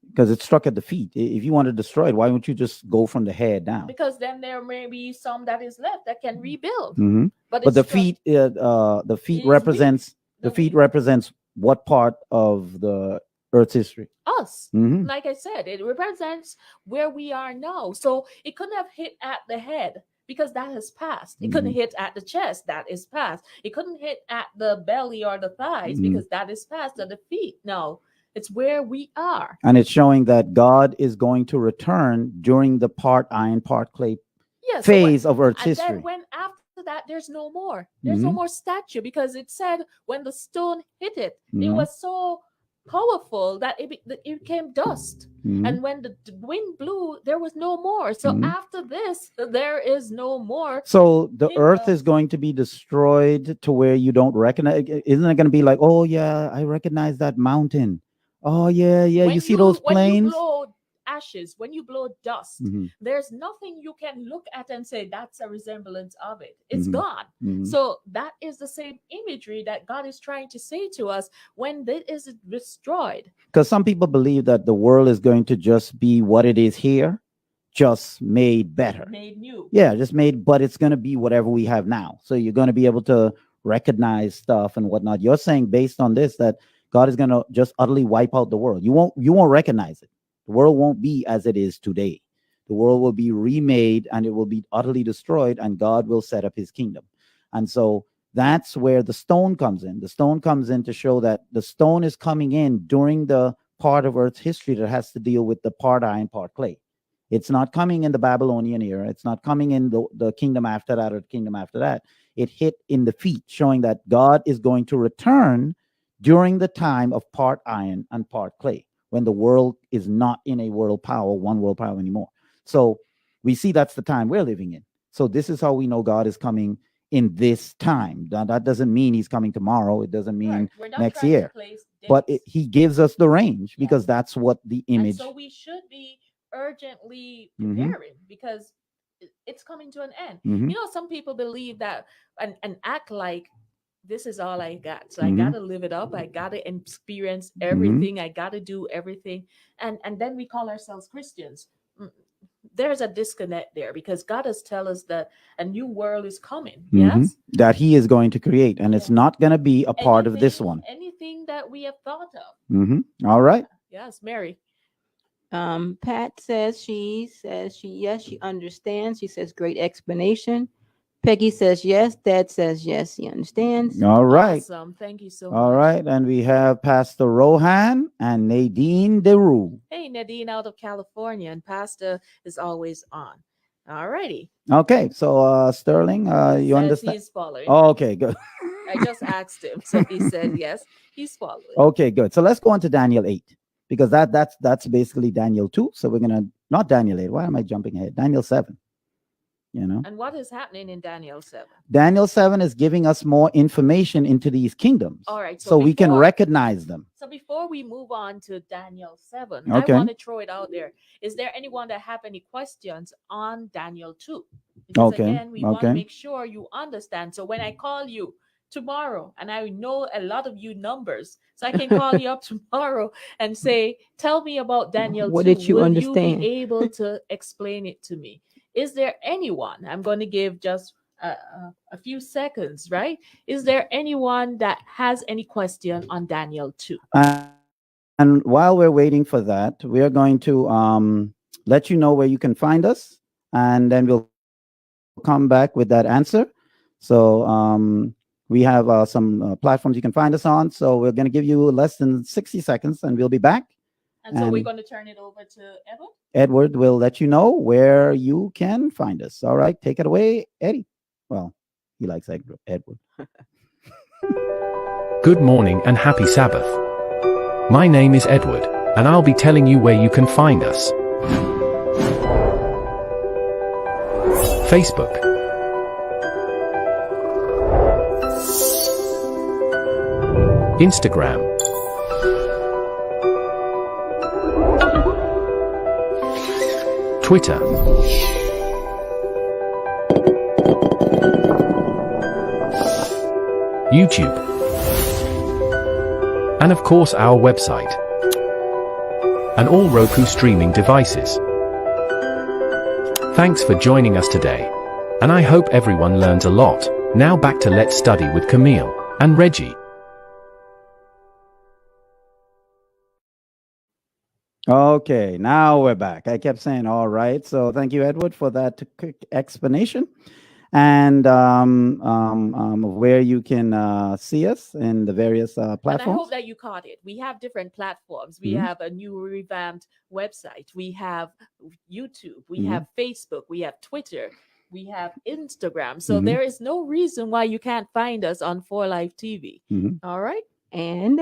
Because it struck at the feet. If you want to destroy it, why wouldn't you just go from the head down? because then there may be some that is left that can rebuild. Mhm. But But the it's struck- feet, the feet is represents the the feet weak. represents what part of the Earth's history? us. Mhm. Like I said, it represents where we are now. So it couldn't have hit at the head because that has passed. It couldn't Mhm. hit at the chest, that is past. It couldn't hit at the belly or the thighs Mhm. because that is past. At the feet, no, it's where we are. And it's showing that God is going to return during the part iron, part clay Yeah. So phase of Earth's and history. then when after that, there's no more. There's no Mhm. more statue because it said when the stone hit it, it Mhm. was so powerful that that it became dust. Mhm. And when the wind blew, there was no more. So Mhm. after this, there is no more. So the Earth kingdom. is going to be destroyed to where you don't recognize. Isn't it going to be like, oh yeah, I recognize that mountain. Oh yeah, yeah. When You see those when planes? you blow ashes, when you blow dust, Mhm. there's nothing you can look at and say that's a resemblance of it. It's Mhm. gone. Mhm. So that is the same imagery that God is trying to say to us when this is destroyed. Because some people believe that the world is going to just be what it is here, just made better. Made new. Yeah, just made, but it's going to be whatever we have now. So you're going to be able to recognize stuff and whatnot. You're saying based on this that God is going to just utterly wipe out the world. You won't recognize it. The world won't be as it is today. The world will be remade and it will be utterly destroyed, and God will set up his kingdom. And so that's where the stone comes in. The stone comes in to show that the stone is coming in during the part of Earth's history that has to deal with the part iron, part clay. It's not coming in the Babylonian era. It's not coming in the kingdom after that or the kingdom after that. It hit in the feet, showing that God is going to return during the time of part iron and part clay, when the world is not in a world power, one world power anymore. So we see that's the time we're living in. So this is how we know God is coming in this time. Now, that doesn't mean he's coming tomorrow. It doesn't mean Right. We're not next trying year. to place but dates. he gives us the range Yeah. because that's what the And image. so we should be urgently Mhm. preparing because it's coming to an end. Mhm. You know, some people believe that and act like this is all I got. So I Mhm. gotta live it up. I gotta experience everything. I gotta do everything. And then we call ourselves Christians. Mm, There's a disconnect there because God has tell us that a new world is coming. Mhm. Yes. That he is going to create, and it's Yes. not going to be a part of this one. Anything that we have thought of. All right. Yes, Mary. Pat says yes, she understands. She says great explanation. Peggy says yes. Dad says yes, he understands. All right. Awesome. Thank you so All much. right. And we have Pastor Rohan and Nadine DeRue. Hey, Nadine out of California, and Pastor is always on. All righty. Okay. So, Sterling, you Says understand? he's following. Oh, okay, good. I just asked him, so he said yes, he's following. Okay, good. So let's go on to Daniel 8 because that's basically Daniel 2. So we're gonna not Daniel 8. Why am I jumping ahead? Daniel 7. You know, And what is happening in Daniel 7? Daniel 7 is giving us more information into these kingdoms. All right. So we can before- recognize them. So before we move on to Daniel 7, Okay. I want to throw it out there. Is there anyone that have any questions on Daniel 2? Because Okay, again, we want to okay. make sure you understand. So when I call you tomorrow, and I know a lot of you numbers, so I can call you up tomorrow and say, tell me about Daniel What 2. did you Will understand? you be able to explain it to me? Is there anyone? I'm going to give just a few seconds, right? Is there anyone that has any question on Daniel 2? And while we're waiting for that, we are going to let you know where you can find us, and then we'll come back with that answer. So we have some platforms you can find us on. So we're going to give you less than 60 seconds, and we'll be back. And so we're And- going to turn it over to Edward. Edward will let you know where you can find us. All right, take it away, Eddie. Well, he likes Edward. Good morning and happy Sabbath. My name is Edward, and I'll be telling you where you can find us. Facebook, Instagram, Twitter, YouTube, and of course our website, and all Roku streaming devices. Thanks for joining us today, and I hope everyone learns a lot. Now back to Let's Study with Camille and Reggie. Okay, now we're back. I kept saying all right. So thank you, Edward, for that quick explanation. And where you can see us in the various And I platforms. hope that you caught it. We have different platforms. We Mhm. have a new revamped website. We have YouTube. We Mhm. have Facebook. We have Twitter. We have Instagram. So Mhm. there is no reason why you can't find us on 4Life TV. Mhm. All right. And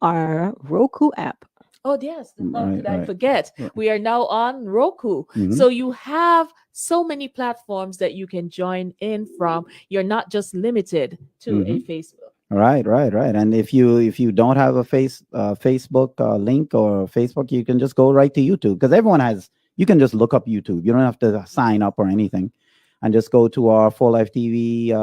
our Roku app. Oh, yes. How Right, did I right. forget? Yeah. We are now on Roku. Mhm. So you have so many platforms that you can join in from. You're not just limited to a Facebook. Right. And if you don't have a Facebook link or Facebook, you can just go right to YouTube because everyone has. You can just look up YouTube. You don't have to sign up or anything, and just go to our 4Life TV.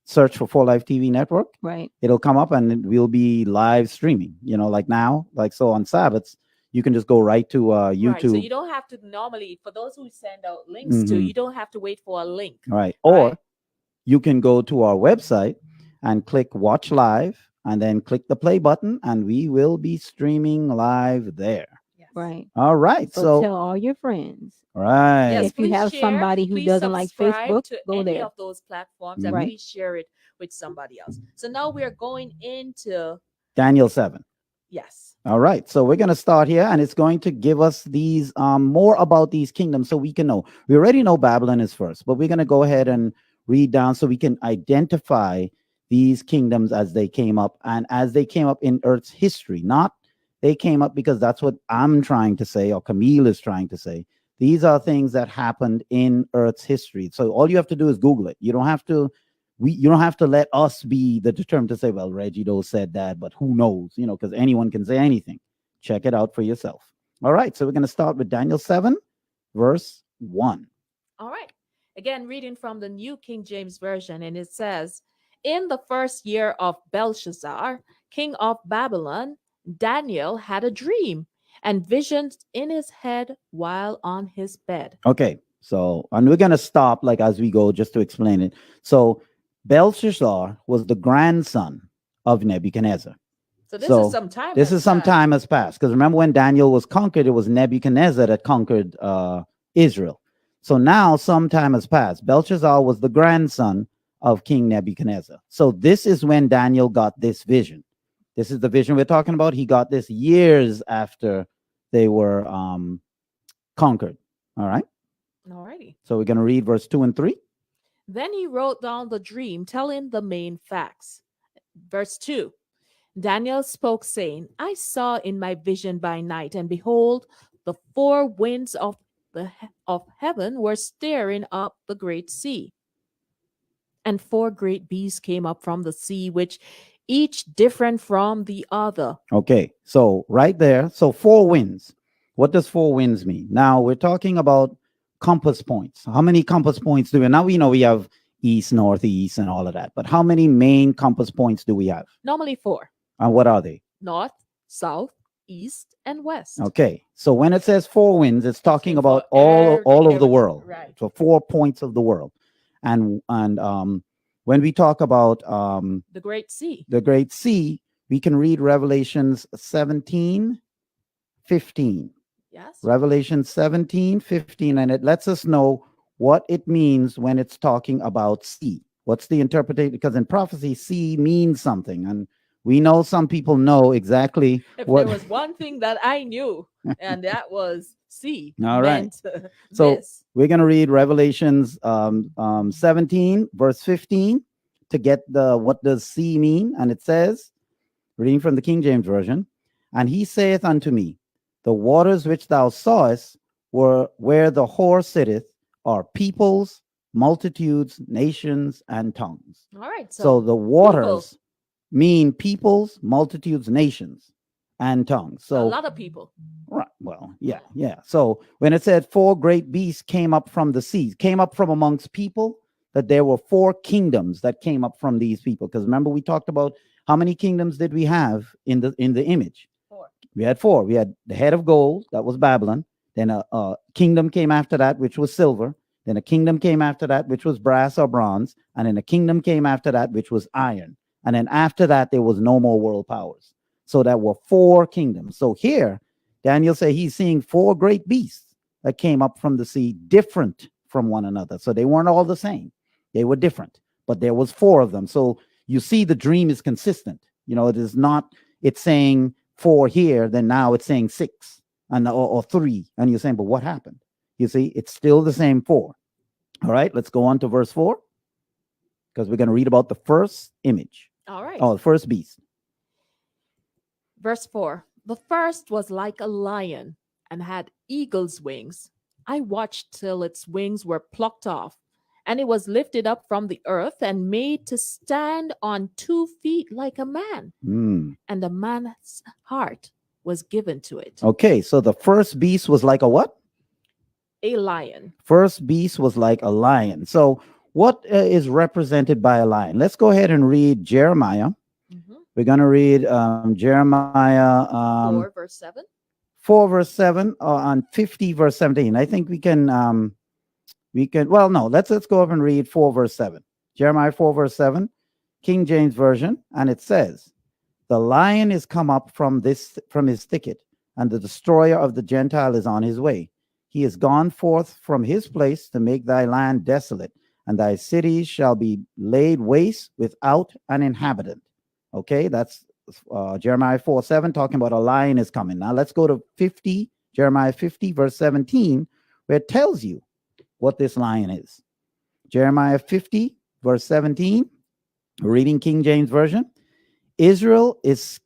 Search for 4Life TV network. Right. It'll come up and we'll be live streaming. Like now, like so on Sabbaths, you can just go right to YouTube. Right. So you don't have to normally, for those who send out links to, Mhm. you don't have to wait for a link. Right. Or Right. you can go to our website and click watch live and then click the play button and we will be streaming live there. Yes. Right. All right. So, So, tell all your friends. right. Yes, If you please have share, somebody who please doesn't like subscribe Facebook, to go any there. of those platforms and Right. please share it with somebody else. So now we are going into Daniel 7. yes. All right. So we're going to start here and it's going to give us these more about these kingdoms so we can know. We already know Babylon is first, but we're going to go ahead and read down so we can identify these kingdoms as they came up and as they came up in Earth's history. Not they came up because that's what I'm trying to say or Camille is trying to say. These are things that happened in Earth's history. So all you have to do is Google it. You don't have to let us be the determined to say, well, Reggie Doe said that, but who knows, because anyone can say anything. Check it out for yourself. All right. So we're going to start with Daniel 7, verse 1. All right. Again, reading from the New King James Version, and it says, in the first year of Belshazzar, king of Babylon, Daniel had a dream and visions in his head while on his bed. Okay, so and we're gonna stop like as we go just to explain it. So Belshazzar was the grandson of Nebuchadnezzar. So this So is some time. This has is some passed. time has passed because remember when Daniel was conquered, it was Nebuchadnezzar that conquered Israel. So now some time has passed. Belshazzar was the grandson of King Nebuchadnezzar. So this is when Daniel got this vision. This is the vision we're talking about. He got this years after they were conquered. All right. All righty. So we're going to read verse 2 and 3. Then he wrote down the dream, telling the main facts. Verse 2. Daniel spoke, saying, I saw in my vision by night, and behold, the four winds of heaven were stirring up the great sea. And four great beasts came up from the sea, which each different from the other. Okay. So right there. So four winds. What does four winds mean? Now we're talking about compass points. How many compass points do we now? We know we have east, northeast, and all of that. But how many main compass points do we have? Normally four: And what are they? north, south, east, and west. Okay. So when it says four winds, it's talking For about all of the every- world. Right. So 4 points of the world. And when we talk about The great sea. the great sea, we can read Revelations 17:15. Yes. Revelation 17:15, and it lets us know what it means when it's talking about sea. What's the interpretation? Because in prophecy, sea means something, and we know some people know exactly If what. there was one thing that I knew, and that was sea. All right. meant, So this. we're going to read Revelations 17, verse 15, to get the what does sea mean, and it says, reading from the King James Version, and he saith unto me, the waters which thou sawest were where the whore sitteth are peoples, multitudes, nations, and tongues. All right. So the waters mean peoples, multitudes, nations, and tongues. a So lot of people. right, well, yeah. So when it said four great beasts came up from the seas, came up from amongst people, that there were four kingdoms that came up from these people. Because remember, we talked about how many kingdoms did we have in the image? Four. We had four. We had the head of gold, that was Babylon. Then a kingdom came after that, which was silver. Then a kingdom came after that, which was brass or bronze. And then a kingdom came after that, which was iron. And then after that, there was no more world powers. So there were four kingdoms. So here, Daniel said he's seeing four great beasts that came up from the sea, different from one another. So they weren't all the same. They were different, but there was four of them. So you see the dream is consistent. You know, it is not, it's saying four here, then now it's saying six and or three. And you're saying, but what happened? You see, it's still the same four. All right, let's go on to verse 4, because we're going to read about the first image. All right. Oh, the first beast. Verse 4. The first was like a lion and had eagle's wings. I watched till its wings were plucked off, and it was lifted up from the earth and made to stand on 2 feet like a man. And a man's heart was given to it. Okay, so the first beast was like a what? A lion. First beast was like a lion. So what is represented by a lion? Let's go ahead and read Jeremiah. Mhm. We're going to read Jeremiah 4 verse 7. 4 verse 7 on 50 verse 17. I think we can well, no, let's go up and read 4 verse 7. Jeremiah 4 verse 7, King James Version, and it says, the lion is come up from his thicket, and the destroyer of the Gentile is on his way. He is gone forth from his place to make thy land desolate, and thy cities shall be laid waste without an inhabitant. Okay, that's Jeremiah 4:7, talking about a lion is coming. Now let's go to Jeremiah 50 verse 17, where it tells you what this lion is. Jeremiah 50 verse 17, reading King James Version. Israel is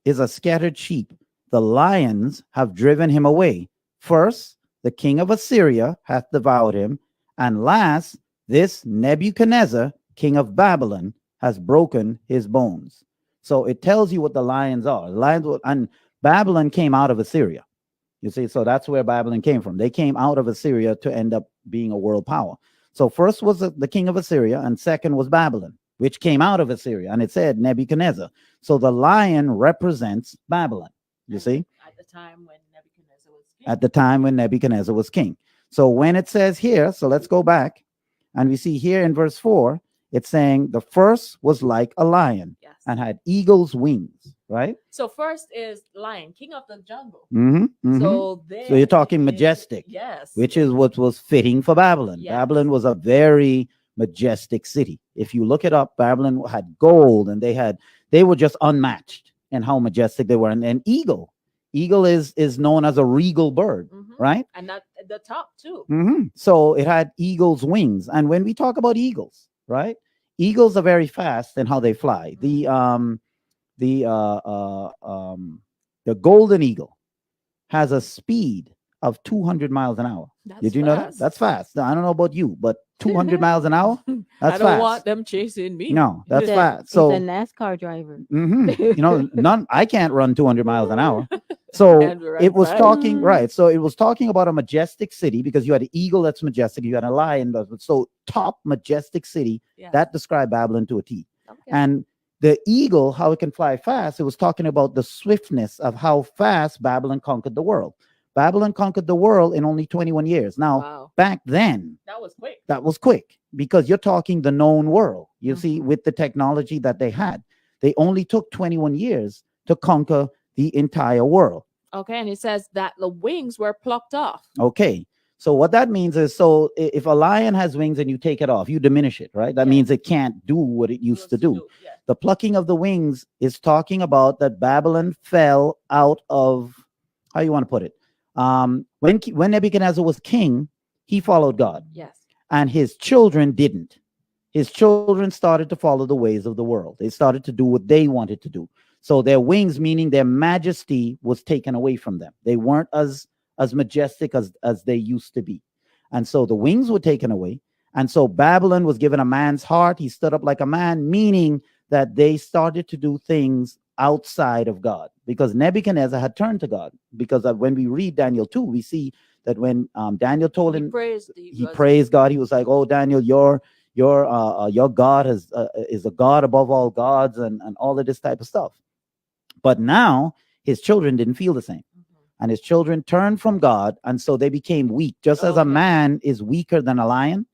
a scattered sheep. The lions have driven him away. First, the king of Assyria hath devoured him, and last, this Nebuchadnezzar, king of Babylon, has broken his bones. So it tells you what the lions are. And Babylon came out of Assyria. You see, so that's where Babylon came from. They came out of Assyria to end up being a world power. So first was the king of Assyria, and second was Babylon, which came out of Assyria, and it said Nebuchadnezzar. So the lion represents Babylon. You see, At the time when Nebuchadnezzar was king. at the time when Nebuchadnezzar was king. So when it says here, so let's go back, and we see here in verse 4, it's saying the first was like a lion Yes. and had eagle's wings, right? So first is lion, king of the jungle. Mm-hmm, So So you're talking majestic, Yes. which is what was fitting for Babylon. Yes. Babylon was a very majestic city. If you look it up, Babylon had gold, and they were just unmatched in how majestic they were. And eagle is known as a regal bird, Mhm. right? And at the top too. So it had eagle's wings. And when we talk about eagles, right? Eagles are very fast in how they fly. The golden eagle has a speed of 200 miles an hour. That's Did you know that? fast. That's fast. I don't know about you, but 200 miles an hour, that's I don't fast. want them chasing me. No, that's He's a- fast. he's So, a NASCAR driver. I can't run 200 miles an hour. So And run it was fast. talking, right. So it was talking about a majestic city, because you had an eagle that's majestic, you had a lion. So top majestic city, Yeah. that described Babylon to a T. Okay. And the eagle, how it can fly fast, it was talking about the swiftness of how fast Babylon conquered the world. Babylon conquered the world in only 21 years. Now, Wow. back then, That was quick. that was quick, because you're talking the known world. You Mhm. see, with the technology that they had, they only took 21 years to conquer the entire world. Okay. And it says that the wings were plucked off. Okay. So what that means is, so if a lion has wings and you take it off, you diminish it, right? That Yeah. means it can't do what it used to do. Yeah. The plucking of the wings is talking about that Babylon fell out of, how you want to put it? When Nebuchadnezzar was king, he followed God, Yes. and his children didn't. His children started to follow the ways of the world. They started to do what they wanted to do. So their wings, meaning their majesty, was taken away from them. They weren't as majestic as they used to be. And so the wings were taken away. And so Babylon was given a man's heart. He stood up like a man, meaning that they started to do things outside of God, because Nebuchadnezzar had turned to God. Because when we read Daniel 2, we see that when Daniel told him, he praised God. He was like, "Oh, Daniel, your God is a God above all gods," and all of this type of stuff. But now his children didn't feel the same, and his children turned from God, and so they became weak. Just as a Okay. man is weaker than a lion,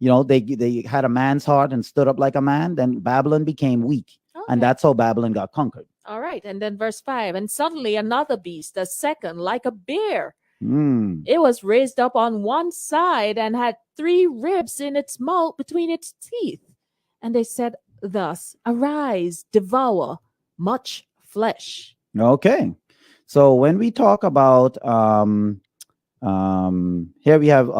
they had a man's heart and stood up like a man. Then Babylon became weak, and that's how Babylon got conquered. All right. And then verse 5. And suddenly another beast, a second, like a bear. Mm. It was raised up on one side and had 3 ribs in its mouth between its teeth. And they said thus, "Arise, devour much flesh." Okay, so when we talk about here we have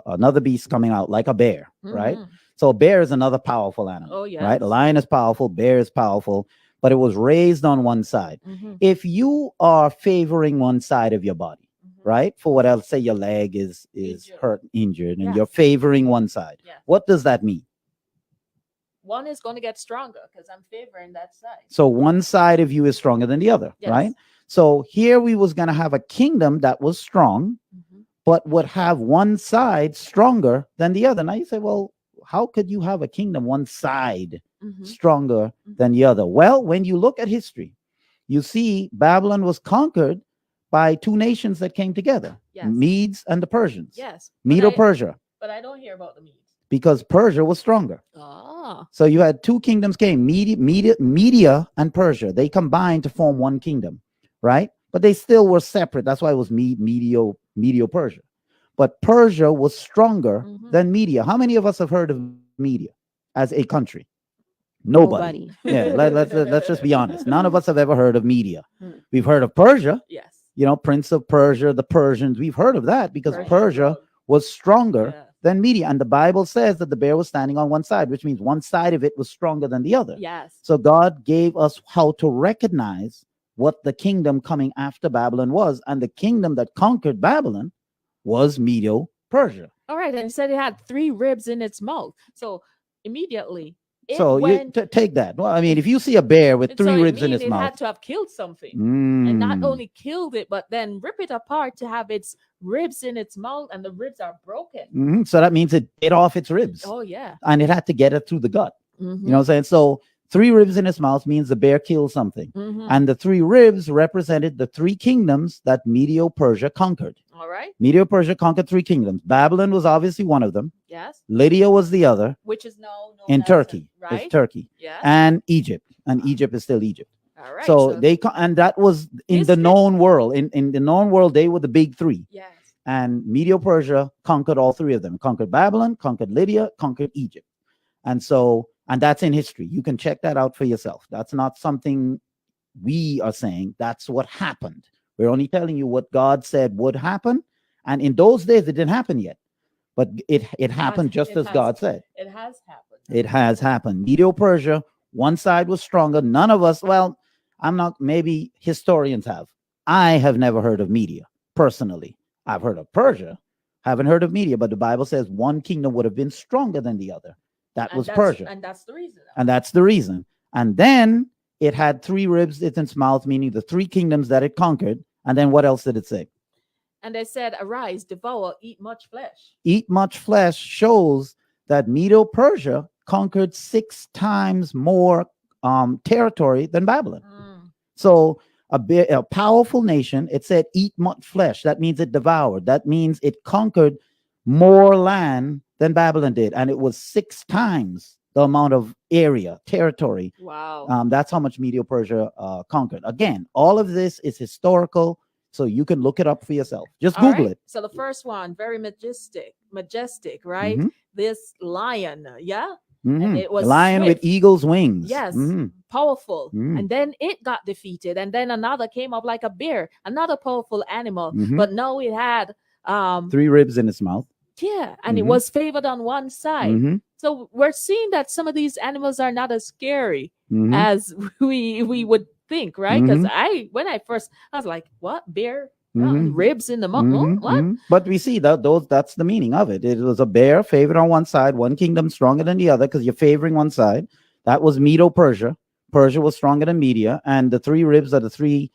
another beast coming out like a bear, right? Mhm. So a bear is another powerful animal, Oh, right? yes. A lion is powerful, bear is powerful, but it was raised on one side. Mhm. If you are favoring one side of your body, Mhm. right? For what else? Say your leg is Injured. injured, and Yes. you're favoring one side. Yes. What does that mean? One is going to get stronger because I'm favoring that side. So one side of you is stronger than the other, Yes. right? So here we was going to have a kingdom that was strong, Mhm. but would have one side stronger than the other. Now you say, well, how could you have a kingdom one side Mhm. stronger Mhm. than the other? Well, when you look at history, you see Babylon was conquered by 2 nations that came together, Yes. Medes and the Persians. Yes. Medo-Persia, But I don't hear about the Medes. because Persia was stronger. Ah. So you had 2 kingdoms came, Media and Persia. They combined to form one kingdom, right? But they still were separate. That's why it was Medio-Persia. But Persia was stronger Mhm. than Media. How many of us have heard of Media as a country? Nobody. Yeah, let's just be honest. None of us have ever heard of Media. Hmm. We've heard of Persia, Yes. Prince of Persia, the Persians. We've heard of that because Persia was stronger Yeah. than Media. And the Bible says that the bear was standing on one side, which means one side of it was stronger than the other. Yes. So God gave us how to recognize what the kingdom coming after Babylon was. And the kingdom that conquered Babylon was Medo-Persia. All right. And it said it had 3 ribs in its mouth. So immediately It So you went. take that. Well, I mean, if you see a bear with So three it ribs in mean its it had mouth, to have killed something, and not mm, only killed it, but then rip it apart to have its ribs in its mouth, and the ribs are broken. mhm, so that means it bit off its ribs, Oh yeah. and it had to get it through the gut. Mm-hmm. You know what I'm saying? So three ribs in its mouth means the bear killed something. Mm-hmm. And the three ribs represented the three kingdoms that Medo-Persia conquered. All right. Medo-Persia conquered three kingdoms. Babylon was obviously one of them. Yes. Lydia was the other. Which is now known In as, Turkey. right? It's Turkey. Yes. And Egypt. And Egypt is still Egypt. All right. So and that was in the History. known world. In the known world, they were the big three. Yes. And Medo-Persia conquered all three of them. Conquered Babylon, conquered Lydia, conquered Egypt. And that's in history. You can check that out for yourself. That's not something we are saying. That's what happened. We're only telling you what God said would happen. And in those days, it didn't happen yet. But it happened just as God said. It has happened. It has happened. Medo-Persia, one side was stronger. None of us, well, I'm not, maybe historians have. I have never heard of Media, personally. I've heard of Persia, haven't heard of Media, but the Bible says one kingdom would have been stronger than the other. That was Persia. And that's the reason. And that's the reason. And then it had three ribs in its mouth, meaning the three kingdoms that it conquered. And then what else did it say? And they said, arise, devour, eat much flesh. Eat much flesh shows that Medo-Persia conquered 6 times more territory than Babylon. So a powerful nation, it said eat much flesh. That means it devoured. That means it conquered more land than Babylon did. And it was 6 times the amount of area, territory. Wow. That's how much Medo-Persia conquered. Again, all of this is historical, so you can look it up for yourself. Just All Google right. it. So the first one, very majestic, right? Mhm. This lion, yeah, Mhm. it was Lion with swift. eagle's wings. Yes, Mhm. powerful. Mm. And then it got defeated, and then another came up like a bear, another powerful animal. Mhm. But no, it had 3 ribs in its mouth. yeah, and it Mhm. was favored on one side. Mhm. So we're seeing that some of these animals are not as scary Mhm. as we would think, right? Because Mhm. when I was like, what bear? Mhm. Ribs in the mouth? Mhm. What? Mhm. But we see that's the meaning of it. It was a bear favored on one side, one kingdom stronger than the other because you're favoring one side. That was Medo-Persia. Persia was stronger than Media, and the 3 ribs are the 3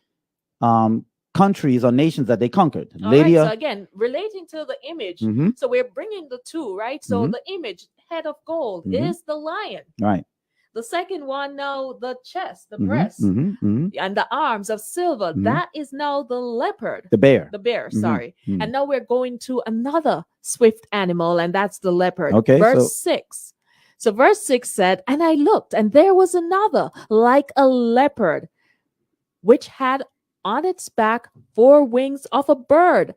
countries or nations that they conquered. All right, Lydia. so again, relating to the image, Mhm. so we're bringing the two, right? So Mhm. the image, head of gold, Mhm. is the lion. Right. The second one, now the chest, the Mhm. breast, Mhm. Mhm. and the arms of silver. Mhm. That is now the leopard, The bear. the bear. Mhm. Sorry, Mhm. and now we're going to another swift animal, and that's the leopard. Okay, verse so- 6. So verse 6 said, and I looked, and there was another like a leopard, which had on its back 4 wings of a bird.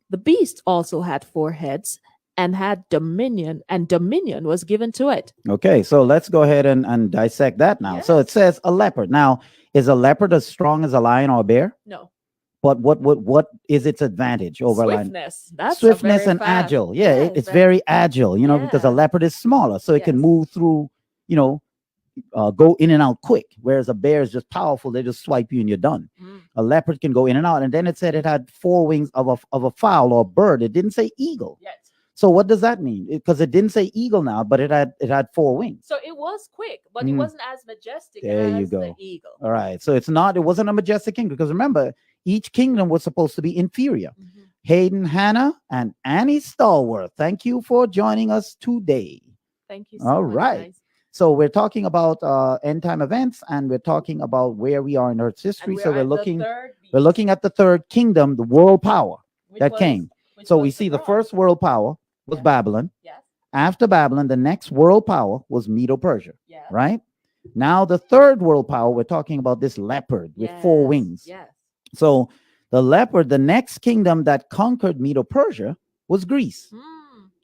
The beast also had 4 heads and had dominion, and dominion was given to it. Okay, so let's go ahead and dissect that now. So it Yes. says a leopard. Now, is a leopard as strong as a lion or a bear? No, But what is its advantage over a lion? swiftness. That's a Swiftness very and fast- agile. Yeah, Yes, it's that- very agile, because a Yeah. leopard is smaller, so it can Yes. move through, go in and out quick. Whereas a bear is just powerful; they just swipe you and you're done. Mm. A leopard can go in and out. And then it said it had 4 wings of a fowl or bird. It didn't say eagle. Yes. So what does that mean? Because it didn't say eagle now, but it had 4 wings. So it was quick, but it Mm. wasn't as majestic There you as the go. eagle. All right. So it wasn't a majestic kingdom because remember, each kingdom was supposed to be inferior. Mhm. Hayden Hanna and Annie Stallworth, thank you for joining us today. Thank you so All much, right. guys. So we're talking about end time events and we're talking about where we are in Earth's history. And So at the looking third we're beast, looking at the third kingdom, the world power which that was- came. which So was we see the bronze. first world power was Yes. Babylon. Yes. After Babylon, the next world power was Medo-Persia, Yeah. right? Now the third world power, we're talking about this leopard with 4 Yes, wings. Yes. So the leopard, the next kingdom that conquered Medo-Persia was Greece. Mm.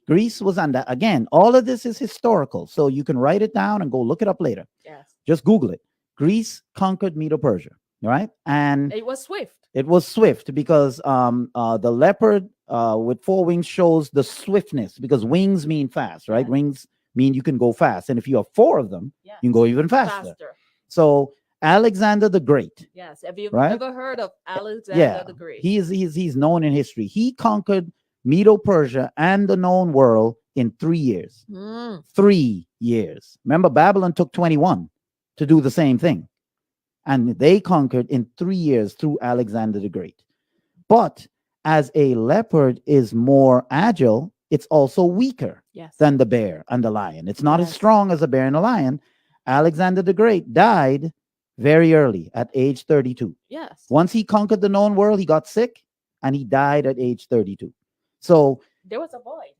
Greece was under, again, all of this is historical. So you can write it down and go look it up later. Yes. Just Google it. Greece conquered Medo-Persia, right? And It was swift. it was swift because the leopard with 4 wings shows the swiftness because wings mean fast, right? Yeah. Wings mean you can go fast. And if you have 4 of them, Yeah. you can go even faster. Faster. So Alexander the Great, Yes. Have you Right? ever heard of Alexander yeah, the Great? he's known in history. He conquered Medo-Persia and the known world in 3 years. Mm. 3 years. Remember, Babylon took 21 to do the same thing. And they conquered in 3 years through Alexander the Great. But as a leopard is more agile, it's also weaker Yes. than the bear and the lion. It's not as Yes. strong as a bear and a lion. Alexander the Great died very early at age 32. Yes. Once he conquered the known world, he got sick and he died at age 32. So There was a void.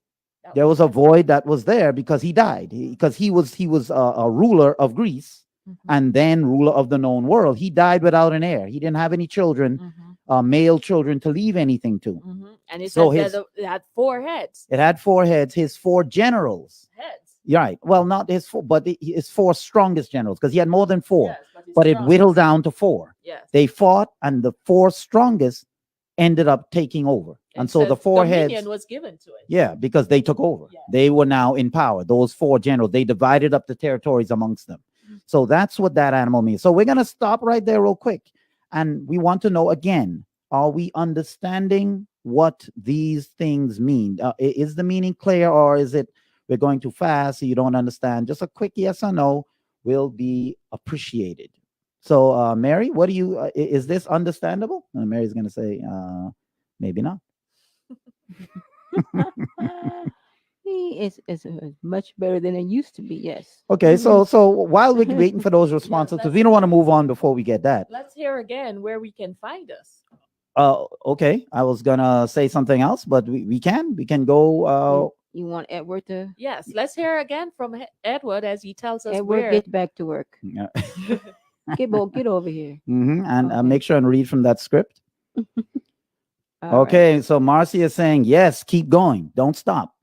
there was a void that was there because he died. Because he was a ruler of Greece Mhm. and then ruler of the known world. He died without an heir. He didn't have any children, Mhm. male children to leave anything to. Mhm. And it So said his- that it had 4 heads. It had 4 heads. His 4 generals. Heads. Right. Well, not his 4, but his 4 strongest generals, because he had more than 4. Yes, it's But it strong. whittled down to 4. Yes. They fought, and the 4 strongest ended up taking over. And so the 4 dominion heads, was given to it. yeah, because they took over. Yeah. They were now in power. Those 4 generals, they divided up the territories amongst them. So that's what that animal means. So we're going to stop right there real quick. And we want to know again, are we understanding what these things mean? Is the meaning clear, or is it we're going too fast so you don't understand? Just a quick yes or no will be appreciated. So, Mary, what do you, is this understandable? And Mary's going to say, maybe not. It's much better than it used to be. Yes. Okay, so while we're waiting for those responses, because we don't want to move on before we get that. Let's hear again where we can find us. Okay, I was gonna say something else, but we can go. You want Edward to? Yes, let's hear again from Edward as he tells us Edward, where. get back to work. Get over here. And Okay. make sure and read from that script. All right. Okay, so Marcy is saying yes, keep going, don't stop.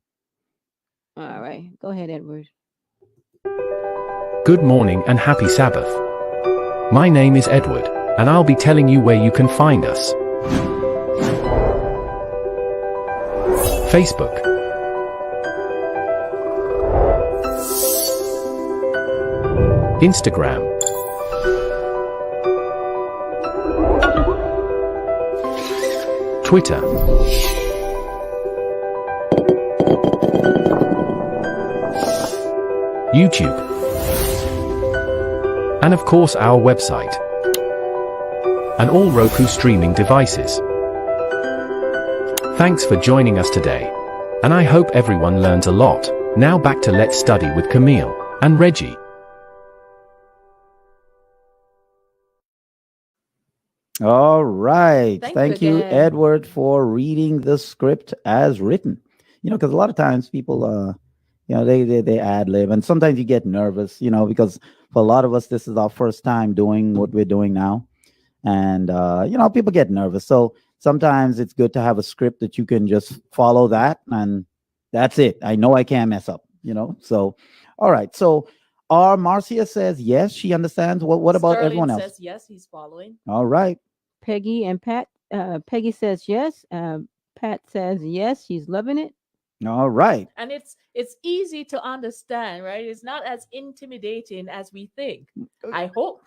All right. Go ahead, Edward. Good morning and happy Sabbath. My name is Edward, and I'll be telling you where you can find us. Facebook, Instagram, Twitter, YouTube, and of course our website, and all Roku streaming devices. Thanks for joining us today, and I hope everyone learns a lot. Now back to Let's Study with Camille and Reggie. All right, Thank you you, again. Edward, for reading the script as written. Because a lot of times people, they ad lib, and sometimes you get nervous, because for a lot of us this is our first time doing what we're doing now, and people get nervous. So sometimes it's good to have a script that you can just follow that, and that's it. I know I can't mess up, So, all right. So, Marcia says yes, she understands. What about Sterling everyone else? says yes, he's following. All right. Peggy and Pat. Peggy says yes. Pat says yes. She's loving it. All right. And it's easy to understand, right? It's not as intimidating as we think. I hope.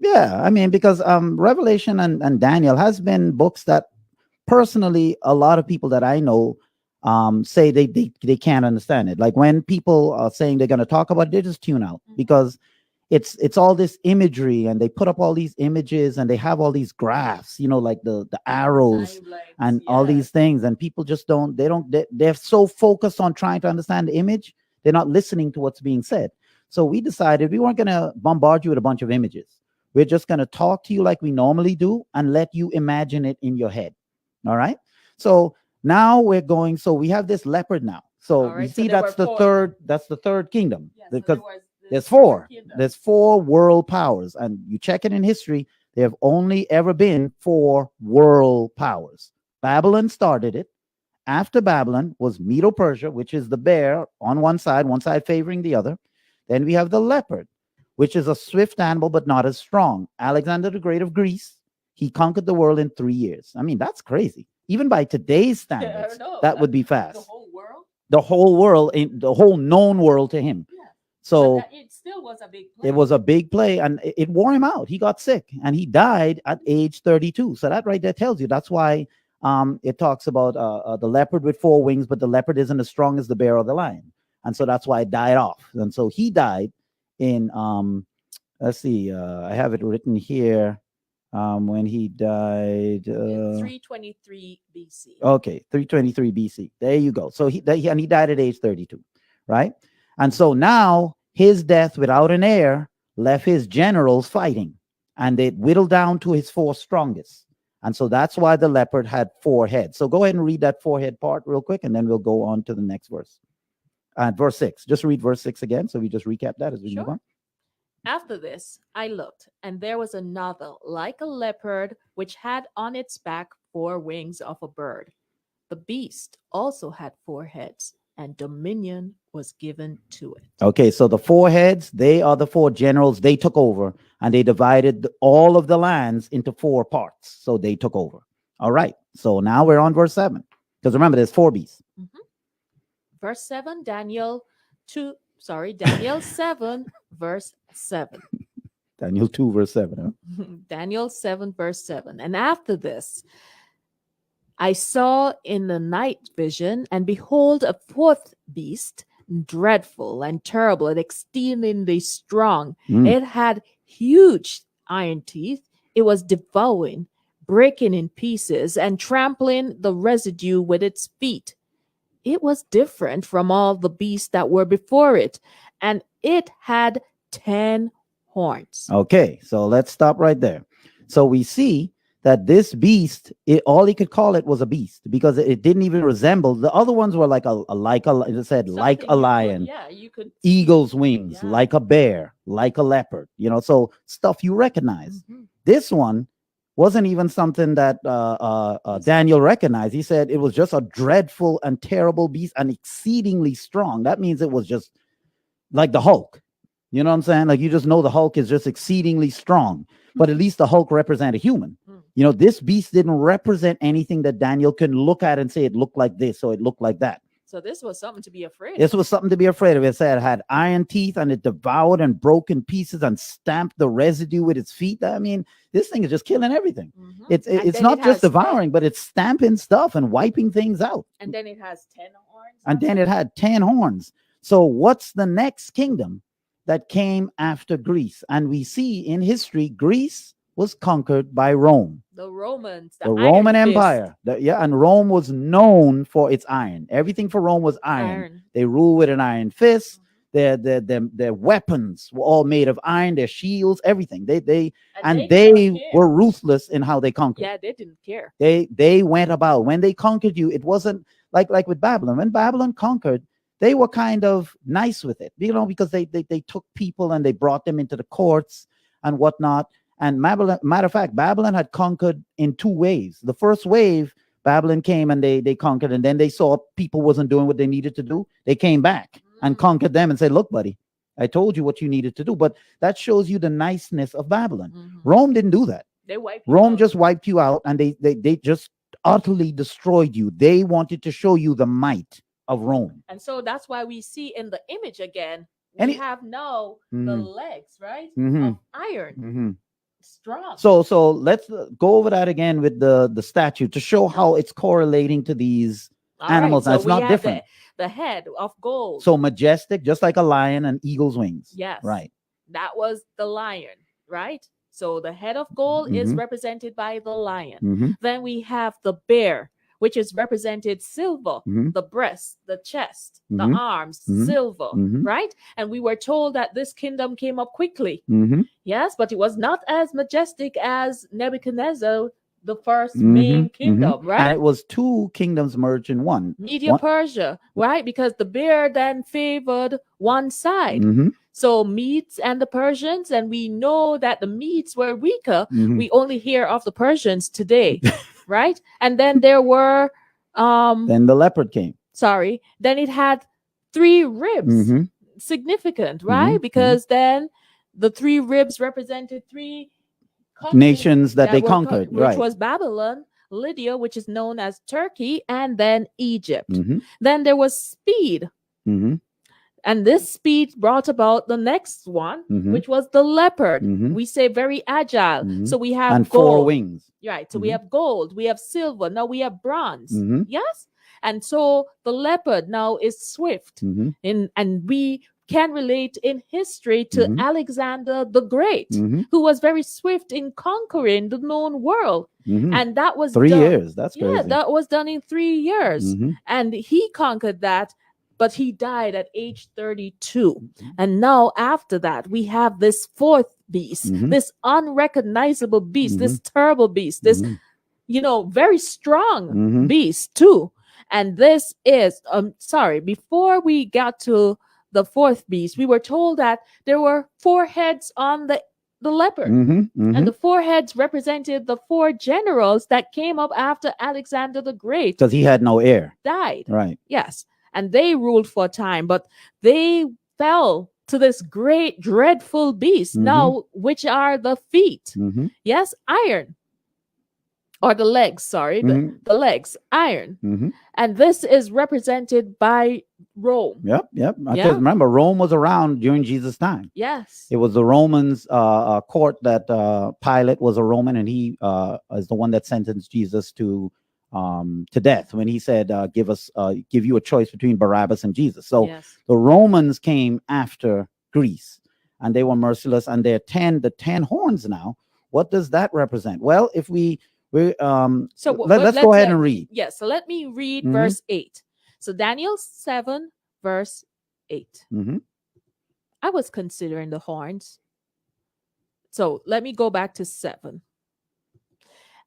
Yeah, I mean, because Revelation and Daniel has been books that personally a lot of people that I know say they can't understand it. Like when people are saying they're going to talk about it, they just tune out because it's all this imagery, and they put up all these images, and they have all these graphs, like the arrows and all these things, and people just they're so focused on trying to understand the image, they're not listening to what's being said. So we decided we weren't going to bombard you with a bunch of images. We're just going to talk to you like we normally do and let you imagine it in your head. All right. So now we have this leopard now. So All right, we so see there that's were the third kingdom, Yeah, so because there's there's 4. kingdoms. There's 4 world powers, and you check it in history, there have only ever been 4 world powers. Babylon started it. After Babylon was Medo-Persia, which is the bear on one side favoring the other. Then we have the leopard, which is a swift animal but not as strong. Alexander the Great of Greece, he conquered the world in 3 years. I mean, that's crazy. Even by today's standards, know, that would be The fast. whole world. The whole world, the whole known world to him. Yeah. So But it still was a big play. it was a big play, and it wore him out. He got sick and he died at age 32. So that right there tells you that's why it talks about the leopard with 4 wings, but the leopard isn't as strong as the bear or the lion, and so that's why it died off. And so he died in let's see, I have it written here. When he died, In 323 BC. okay, 323 BC. There you go. So he died at age 32, right? And so now his death without an heir left his generals fighting, and they whittled down to his 4 strongest. And so that's why the leopard had 4 heads. So go ahead and read that 4-head part real quick, and then we'll go on to the next verse. Verse 6. Just read verse 6 again. So we just recap that as we move Sure. on. After this, I looked, and there was another like a leopard, which had on its back 4 wings of a bird. The beast also had 4 heads, and dominion was given to it. Okay, so the 4 heads, they are the 4 generals. They took over, and they divided all of the lands into 4 parts. So they took over. All right. So now we're on verse 7. Because remember, there's 4 beasts. Verse 7, Daniel 7, verse 7. Daniel 2, verse 7. Huh? Daniel 7, verse 7. And after this, I saw in the night vision, and behold, a 4th beast, dreadful and terrible and exceedingly strong. Mm. It had huge iron teeth. It was devouring, breaking in pieces, and trampling the residue with its feet. It was different from all the beasts that were before it, and it had 10 horns. Okay, so let's stop right there. So we see that this beast, all he could call it was a beast because it didn't even resemble the other ones. Were like it said like Something a you lion, you could eagle's wings, Yeah. like a bear, like a leopard. So stuff you recognize. Mhm. This one wasn't even something that Daniel recognized. He said it was just a dreadful and terrible beast and exceedingly strong. That means it was just like the Hulk. You know what I'm saying? Like you just know the Hulk is just exceedingly strong, but at least the Hulk represents a human. Mm. This beast didn't represent anything that Daniel can look at and say it looked like this, or it looked like that. So this was something to be afraid This of. was something to be afraid of. It said it had iron teeth and it devoured and broke in pieces and stamped the residue with its feet. I mean, this thing is just killing everything. Mhm. It's And it's then not it just has 10 devouring, but it's stamping stuff and wiping things out. And then it has 10 horns. And then it had 10 horns. So what's the next kingdom that came after Greece? And we see in history, Greece was conquered by Rome, the Romans, the iron Roman fist, Empire. And Rome was known for its iron. Everything for Rome was iron. They ruled with an iron fist. Their weapons were all made of iron. Their shields, everything. They didn't care. were ruthless in how they conquered. Yeah, they didn't care. They went about when they conquered you. It wasn't like with Babylon. When Babylon conquered, they were kind of nice with it, because they took people and they brought them into the courts and whatnot. And matter of fact, Babylon had conquered in 2 waves. The first wave, Babylon came and they conquered, and then they saw people wasn't doing what they needed to do. They came back and conquered them and said, "Look, buddy, I told you what you needed to do." But that shows you the niceness of Babylon. Mhm. Rome didn't do that. They wiped you Rome out. just wiped you out, and they just utterly destroyed you. They wanted to show you the might of Rome. And so that's why we see in the image again, And we it- have now the Mhm. legs, right? Mhm. Of iron, Mhm. strong. So let's go over that again with the statue to show how it's correlating to these All right, animals. And so it's we not have different. The head of gold. So majestic, just like a lion and eagle's wings. Yes. Right. That was the lion, right? So the head of gold is Mhm. represented by the lion. Mhm. Then we have the bear, which is represented silver, Mhm. the breast, the chest, Mhm. the arms, Mhm. silver, Mhm. right? And we were told that this kingdom came up quickly. Mhm. Yes, but it was not as majestic as Nebuchadnezzar, the first Mhm. main Mhm. kingdom, And right? it was 2 kingdoms merged in one. Media Persia, right? Because the bear then favored one side. Mhm. So Medes and the Persians, and we know that the Medes were weaker. Mhm. We only hear of the Persians today, right? And then there were Then the leopard came. then it had 3 ribs. Mhm. Significant, right? Mhm. Because then the 3 ribs represented 3 countries Nations that they were conquered, which right. was Babylon, Lydia, which is known as Turkey, and then Egypt. Mhm. Then there was speed. Mhm. And this speed brought about the next one, Mhm. which was the leopard. Mhm. We say very agile. Mhm. So we have And gold. 4 wings. Right. So we Mhm. have gold, we have silver, now we have bronze. Mhm. Yes. And so the leopard now is swift. Mhm. And we can relate in history to Mhm. Alexander the Great, Mhm. who was very swift in conquering the known world. Mhm. And that was 3 done. years. That's Yeah, crazy. that was done in 3 years. Mhm. And he conquered that, but he died at age 32. Mhm. And now, after that, we have this fourth beast, Mhm. this unrecognizable beast, this Mhm. terrible beast, this, Mhm. very strong Mhm. beast, too. And this is, before we got to the fourth beast, we were told that there were 4 heads on the leopard. Mhm. And Mhm. the 4 heads represented the 4 generals that came up after Alexander the Great Because he had no heir. died. Right. Yes. And they ruled for a time, but they fell to this great, dreadful beast, Mhm. now, which are the feet. Mhm. Yes, iron. Or the legs, sorry. Mhm. The legs, iron. Mhm. And this is represented by Rome. Yep. Yep. Yeah. Because remember, Rome was around during Jesus' time. Yes. It was the Romans' court that Pilate was a Roman, and he is the one that sentenced Jesus to death when he said, "Give you a choice between Barabbas and Jesus." So Yes. the Romans came after Greece, and they were merciless. And the 10 horns now. What does that represent? Well, if we So let's go ahead and read. Yes. So let me read Mhm. verse 8. So Daniel 7, verse 8. Mhm. I was considering the horns. So let me go back to 7.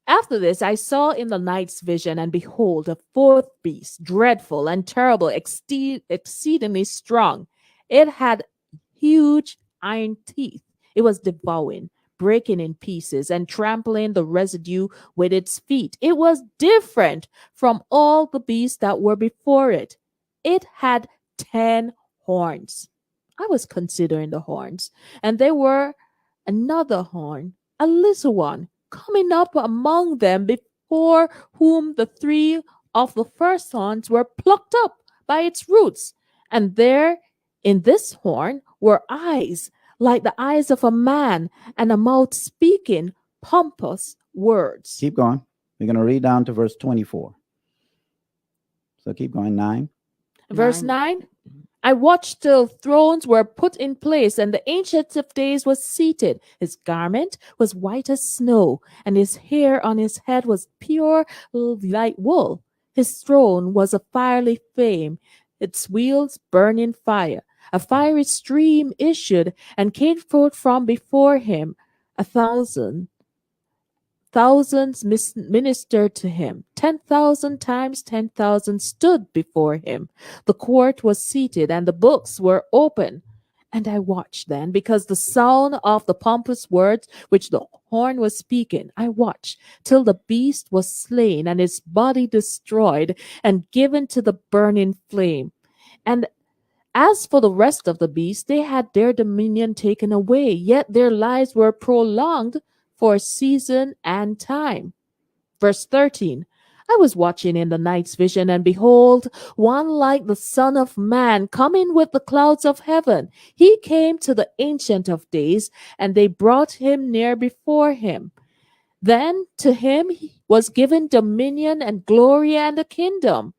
After this, I saw in the night's vision, and behold, a fourth beast, dreadful and terrible, exceedingly strong. It had huge iron teeth. It was devouring, breaking in pieces, and trampling the residue with its feet. It was different from all the beasts that were before it. It had 10 horns. I was considering the horns, and there were another horn, a little one, coming up among them, before whom the 3 of the first horns were plucked up by its roots. And there in this horn were eyes like the eyes of a man, and a mouth speaking pompous words. Keep going. We're going to read down to verse 24. So keep going. 9. Verse 9. 9. I watched till thrones were put in place, and the Ancient of Days was seated. His garment was white as snow, and his hair on his head was pure like wool. His throne was a fiery flame, its wheels burning fire. A fiery stream issued and came forth from before him. Thousands ministered to him. 10,000 times 10,000 stood before him. The court was seated, and the books were open. And I watched then, because the sound of the pompous words which the horn was speaking, I watched till the beast was slain, and its body destroyed, and given to the burning flame. And as for the rest of the beasts, they had their dominion taken away, yet their lives were prolonged for a season and time. Verse 13. I was watching in the night's vision, and behold, one like the Son of Man coming with the clouds of heaven. He came to the Ancient of Days, and they brought him near before him. Then to him was given dominion and glory and a kingdom,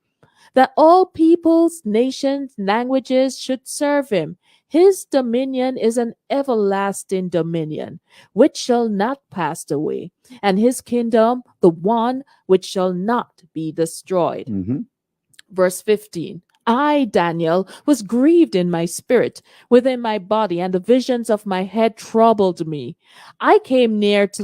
that all peoples, nations, languages should serve him. His dominion is an everlasting dominion, which shall not pass away, and his kingdom the one which shall not be destroyed. Mhm. Verse 15. I, Daniel, was grieved in my spirit within my body, and the visions of my head troubled me. I came near to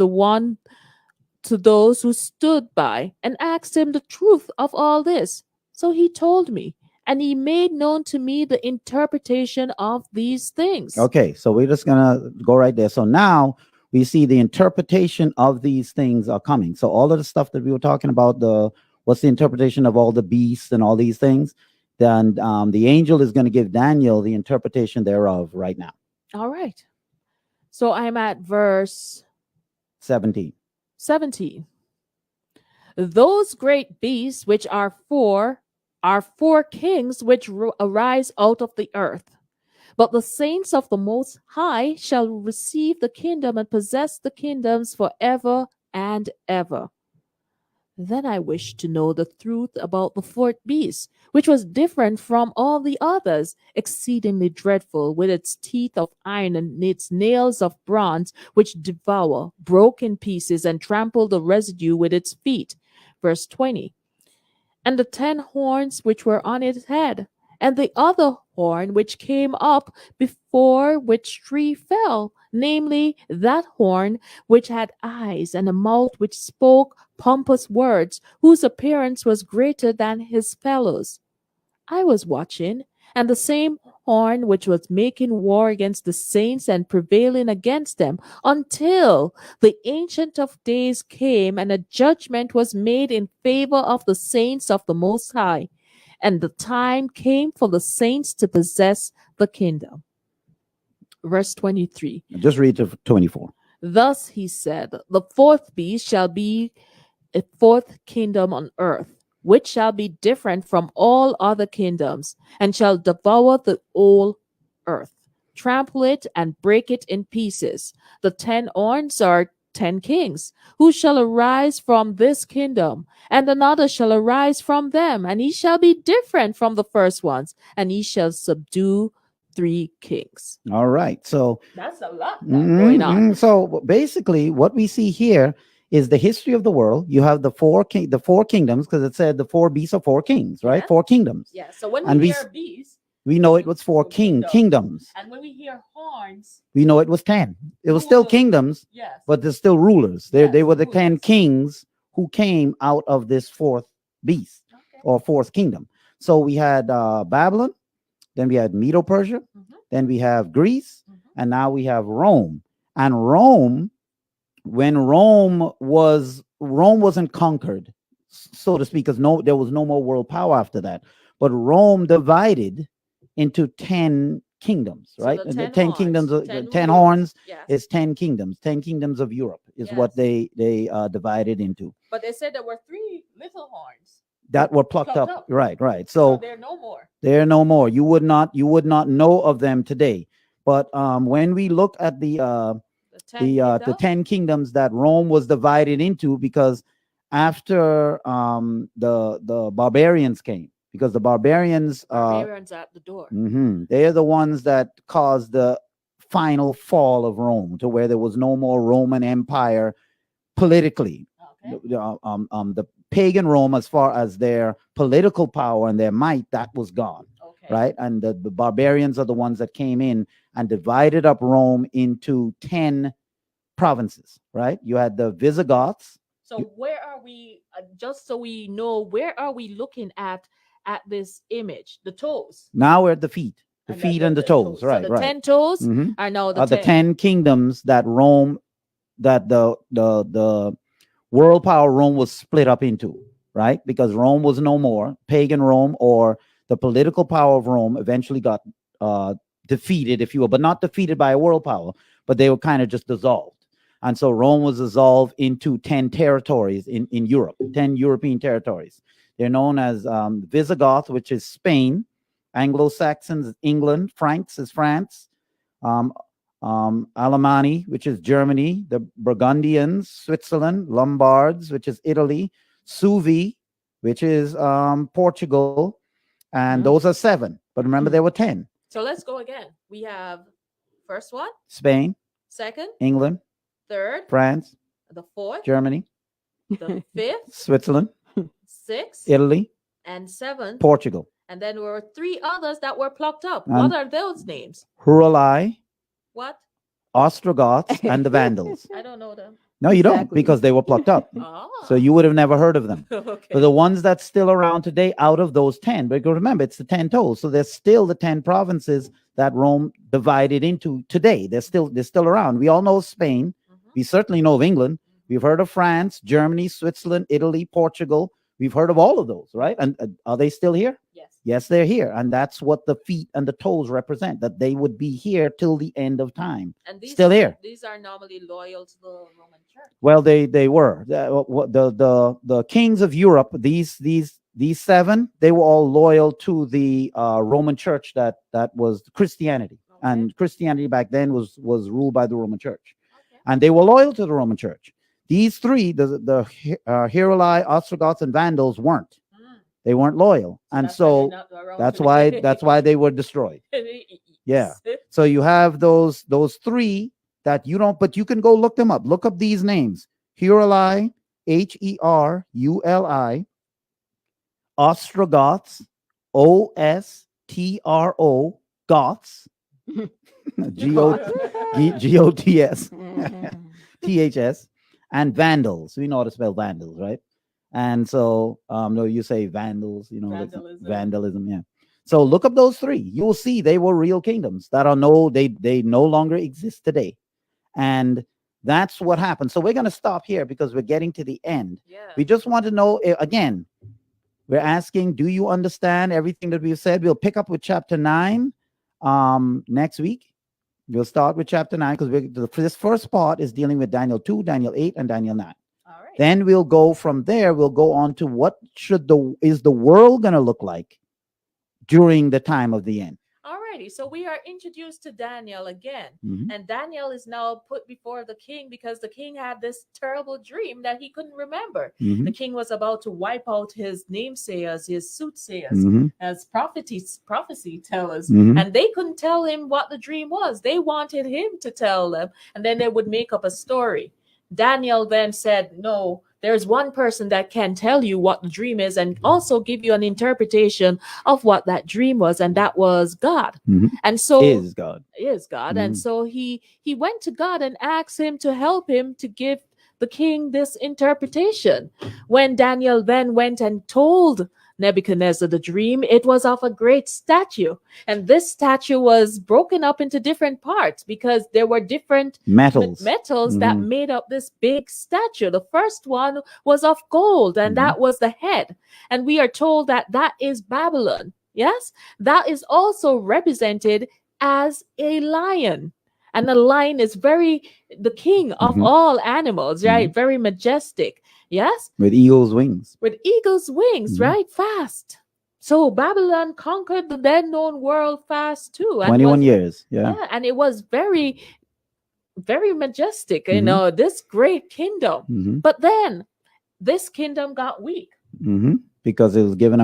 those who stood by, and asked him the truth of all this. So he told me, and he made known to me the interpretation of these things. Okay, so we're just gonna go right there. So now we see the interpretation of these things are coming. So all of the stuff that we were talking about, what's the interpretation of all the beasts and all these things, then the angel is going to give Daniel the interpretation thereof right now. All right. So I'm at verse 17. 17. Those great beasts which are four kings which arise out of the earth. But the saints of the Most High shall receive the kingdom and possess the kingdoms forever and ever. Then I wished to know the truth about the fourth beast, which was different from all the others, exceedingly dreadful, with its teeth of iron and its nails of bronze, which devour, broke in pieces, and trample the residue with its feet. Verse 20. And the 10 horns which were on its head, and the other horn which came up, before which 3 fell, namely that horn which had eyes, and a mouth which spoke pompous words, whose appearance was greater than his fellows. I was watching, and the same horn which was making war against the saints and prevailing against them, until the Ancient of Days came, and a judgment was made in favor of the saints of the Most High. And the time came for the saints to possess the kingdom. Verse 23. Just read to 24. Thus he said, the fourth beast shall be a fourth kingdom on earth, which shall be different from all other kingdoms, and shall devour the whole earth, trample it, and break it in pieces. The 10 horns are 10 kings, who shall arise from this kingdom, and another shall arise from them, and he shall be different from the first ones, and he shall subdue 3 kings. All right. So That's a lot going on. So basically, what we see here is the history of the world. You have the four kingdoms, because it said the 4 beasts are 4 kings, right? Yeah. 4 kingdoms. Yeah, so when And we we hear beast, We know it was 4 kingdoms. and when we hear horns, We know it was 10. It was still Rulers. kingdoms, yes, but they're still rulers. They Yes, were the 10 rulers. kings who came out of this 4th beast okay. or 4th kingdom. So we had Babylon, then we had Medo-Persia, Mhm. then we have Greece, Mhm. and now we have Rome. And Rome, when Rome wasn't conquered, so to speak, because there was no more world power after that. But Rome divided into 10 kingdoms, So right? the And 10 10 horns, kingdoms, 10 10 rulers. horns Yes. is 10 kingdoms. 10 kingdoms of Europe is what Yes. they divided into. But they said there were 3 little horns. That were plucked Plucked up. up. Right. So So they're no more. they're no more. You would not know of them today. But when we look at the 10 kingdoms that Rome was divided into, because after the barbarians came, because the barbarians Barbarians at the door. they're the ones that caused the final fall of Rome, to where there was no more Roman Empire politically. Okay. The pagan Rome, as far as their political power and their might, that was gone. Okay. Right? And the barbarians are the ones that came in and divided up Rome into 10 provinces, right? You had the Visigoths. So where are we? Just so we know, where are we looking at this image? The toes. Now we're at the feet, the And feet and the toes, So right? the Right. 10 toes Mhm. are now Are the the 10. 10 kingdoms that Rome, that the world power Rome was split up into, right? Because Rome was no more. Pagan Rome, or the political power of Rome, eventually got defeated, if you will, but not defeated by a world power, but they were kind of just dissolved. And so Rome was dissolved into 10 territories in Europe, 10 European territories. They're known as Visigoth, which is Spain, Anglo-Saxons is England, Franks is France, Alemanni, which is Germany, the Burgundians, Switzerland, Lombards, which is Italy, Suevi, which is Portugal, and Mhm. those are 7. But remember, there were 10. So let's go again. We have first one, Spain, second, England, third, France, the fourth, Germany, the fifth, Switzerland, sixth, Italy, and seventh. Portugal, And then there were 3 others that were plucked up. And- What are those names? Hurulai, What? Ostrogoths, and the Vandals. I don't know them. No, you don't, Exactly. because they were plucked up. Oh. So you would have never heard of them. okay. But the ones that's still around today, out of those 10, but remember, it's the 10 toes. So there's still the 10 provinces that Rome divided into today. They're still around. We all know Spain. Mhm. We certainly know of England. We've heard of France, Germany, Switzerland, Italy, Portugal. We've heard of all of those, right? And are they still here? Yes. Yes, they're here. And that's what the feet and the toes represent, that they would be here till the end of time. And these Still here. These are normally loyal to the Roman Church. Well, they were the kings of Europe. These these 7, they were all loyal to the Roman Church that was Christianity, and Christianity back then was ruled by the Roman Church, and they were loyal to the Roman Church. These 3, the Heruli, Ostrogoths, and Vandals weren't. They weren't loyal, and so that's why they were destroyed. Yeah. So you have those 3 that you don't, but you can go look them up. Look up these names: Heruli, Heruli, Ostrogoths, Ostro, Goths, Gots, Ths, and Vandals. We know how to spell Vandals, right? And so, no, you say Vandals, you know, vandalism, yeah. So look up those 3. You will see they were real kingdoms that are they no longer exist today. And that's what happened. So we're going to stop here because we're getting to the end. We just want to know, again, we're asking, do you understand everything that we've said? We'll pick up with chapter 9 next week. We'll start with chapter 9 because this first part is dealing with Daniel 2, Daniel 8, and Daniel 9. All right. Then we'll go from there. We'll go on to what is the world going to look like during the time of the end. Alrighty, so we are introduced to Daniel again, Mhm. and Daniel is now put before the king because the king had this terrible dream that he couldn't remember. Mhm. The king was about to wipe out his namesayers, his soothsayers, Mhm. as prophecy tellers, Mhm. and they couldn't tell him what the dream was. They wanted him to tell them, and then they would make up a story. Daniel then said, "No, there's one person that can tell you what the dream is and also give you an interpretation of what that dream was, and that was God." Mhm. And so Is God. And so he went to God and asked him to help him to give the king this interpretation. When Daniel then went and told Nebuchadnezzar the dream, it was of a great statue, and this statue was broken up into different parts because there were different Metals. that Mhm. made up this big statue. The first one was of gold, and that was the head, and we are told that that is Babylon. Yes, that is also represented as a lion, and the lion is the king of Mhm. all animals, right? Very majestic. Yes, With eagle's wings. with eagle's wings, Mhm. right? Fast. So Babylon conquered the then known world fast too. And 21 years. Yeah. yeah, and it was very, very majestic, you Mhm. know, this great kingdom. Mhm. But then this kingdom got weak. Mhm. Because it was given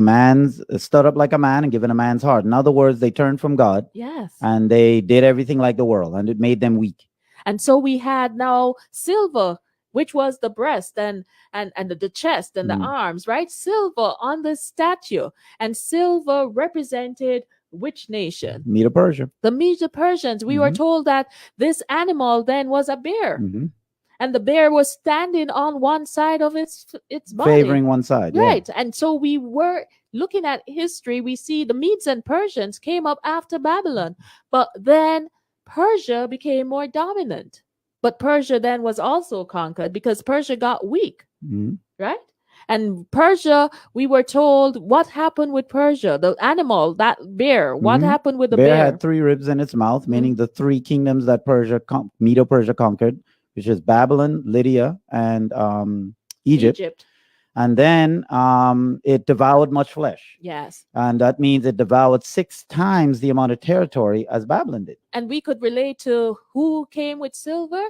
stood up like a man and given a man's heart. In other words, they turned from God Yes. and they did everything like the world, and it made them weak. And so we had now silver, which was the breast and the chest and the arms, right? Silver on the statue, and silver represented which nation? Medo-Persia. The Medo-Persians. We were told that this animal then was a bear, Mhm. and the bear was standing on one side of its body, Favoring one side. Yeah. right? And so we were looking at history. We see the Medes and Persians came up after Babylon, but then Persia became more dominant. But Persia then was also conquered because Persia got weak, Mhm. right? And Persia, we were told what happened with Persia, the animal, that bear. What Mhm. happened with the Bear bear? had 3 ribs in its mouth, meaning the 3 kingdoms that Medo-Persia conquered, which is Babylon, Lydia, and Egypt. And then it devoured much flesh. Yes. And that means it devoured 6 times the amount of territory as Babylon did. And we could relate to who came with silver?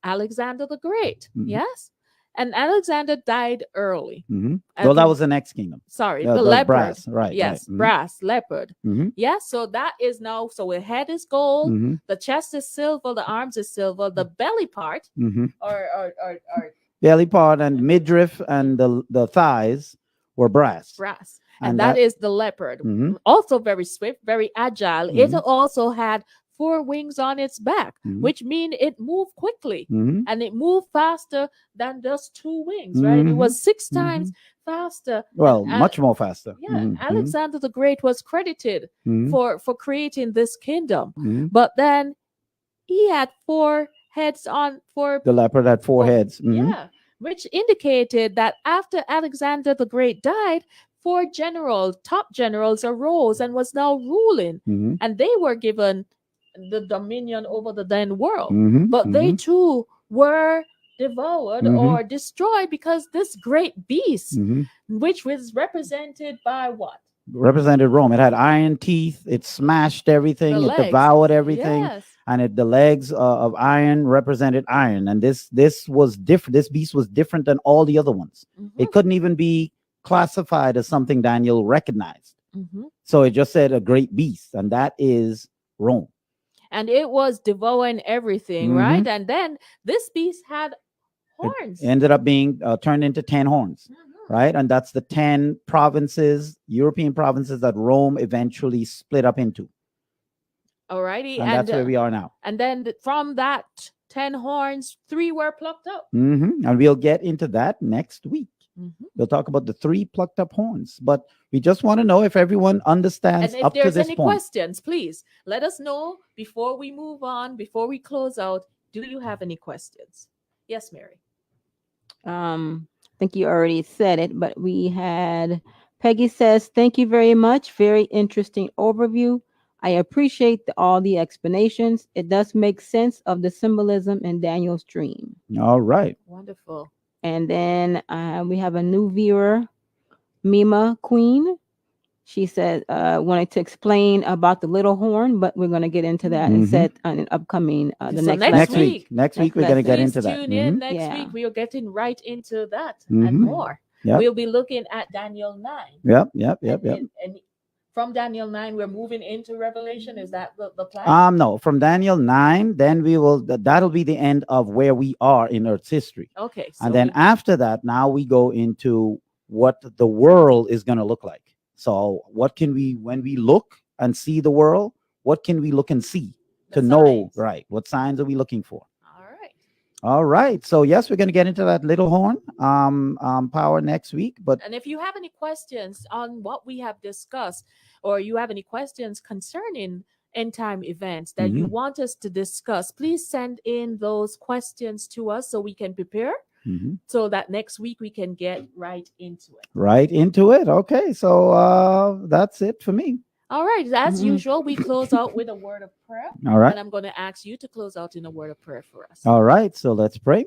Alexander the Great. Mhm. Yes. And Alexander died early. Mhm. I Well, that think- was the next kingdom. Sorry, Yeah, the the leopard. brass, right, Yes, right. Mhm. brass, leopard. Mhm. Yes, so that is now, so the head is gold, Mhm. the chest is silver, the arms is silver, the belly part, Mhm. or Belly part and midriff and the thighs were brass. brass. And And that that- is the leopard. Mhm. Also very swift, very agile. It Mhm. also had 4 wings on its back, Mhm. which mean it moved quickly. Mhm. And it moved faster than just 2 wings, right? It was 6 Mhm. times faster. Well, And much more faster. Yeah, Mhm. Alexander the Great was credited Mhm. for creating this kingdom. Mhm. But then he had 4 heads on 4. The leopard had 4 heads. Mhm. Yeah, which indicated that after Alexander the Great died, 4 top generals arose and was now ruling, Mhm. and they were given the dominion over the then world. Mhm. But they Mhm. too were devoured Mhm. or destroyed because this great beast, Mhm. which was represented by what? Represented Rome. It had iron teeth. It smashed everything. The It legs. devoured everything. Yes. And the legs of iron represented iron. And this was different. This beast was different than all the other ones. Mhm, It couldn't even be classified as something Daniel recognized. mhm. So it just said a great beast, and that is Rome. And it was devouring everything, Mhm. right? And then this beast had horns. Ended up being turned into 10 horns, Mhm. right? And that's the 10 provinces, European provinces that Rome eventually split up into. Alrighty. And that's where we are now. And then from that 10 horns, 3 were plucked out. And we'll get into that next week. Mhm. We'll talk about the 3 plucked up horns. But we just want to know if everyone understands And if up to there's this any point. questions, please let us know before we move on, before we close out. Do you have any questions? Yes, Mary. I think you already said it, but we had Peggy says, "Thank you very much. Very interesting overview. I appreciate all the explanations. It does make sense of the symbolism in Daniel's dream." All right. Wonderful. And then we have a new viewer, Mima Queen. She said wanted to explain about the little horn, but we're going to get into that and Mhm. said on an upcoming the So next next Next lesson. week. Next week, we're Next going to get Please into that. tune in Mhm. next Yeah. week. We are getting right into that Mhm. and more. Yep. We'll be looking at Daniel 9. Yep. And from Daniel 9, we're moving into Revelation. Is that the plan? No, from Daniel 9, then we will, that'll be the end of where we are in Earth's history. Okay. And then after that, now we go into what the world is going to look like. So, what can we, when we look and see the world, what can we look and see to The know, signs. right? What signs are we looking for? All right. All right. So, yes, we're going to get into that little horn power next week. But And if you have any questions on what we have discussed, or you have any questions concerning end time events that you want us to discuss, please send in those questions to us so we can prepare, so that next week we can get right into it. Right into it. Okay. So, that's it for me. All right. As Mhm. usual, we close out with a word of prayer. All right. And I'm going to ask you to close out in a word of prayer for us. All right, so let's pray.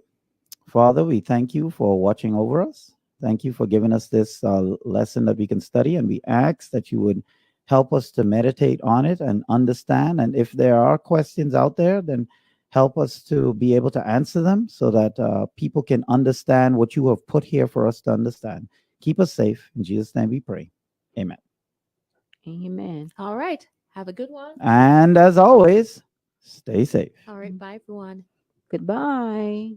Father, we thank you for watching over us. Thank you for giving us this lesson that we can study, and we ask that you would help us to meditate on it and understand. And if there are questions out there, then help us to be able to answer them so that people can understand what you have put here for us to understand. Keep us safe. In Jesus' name we pray. Amen. Amen. All right. Have a good one. And as always, stay safe. All right. Bye, everyone. Goodbye.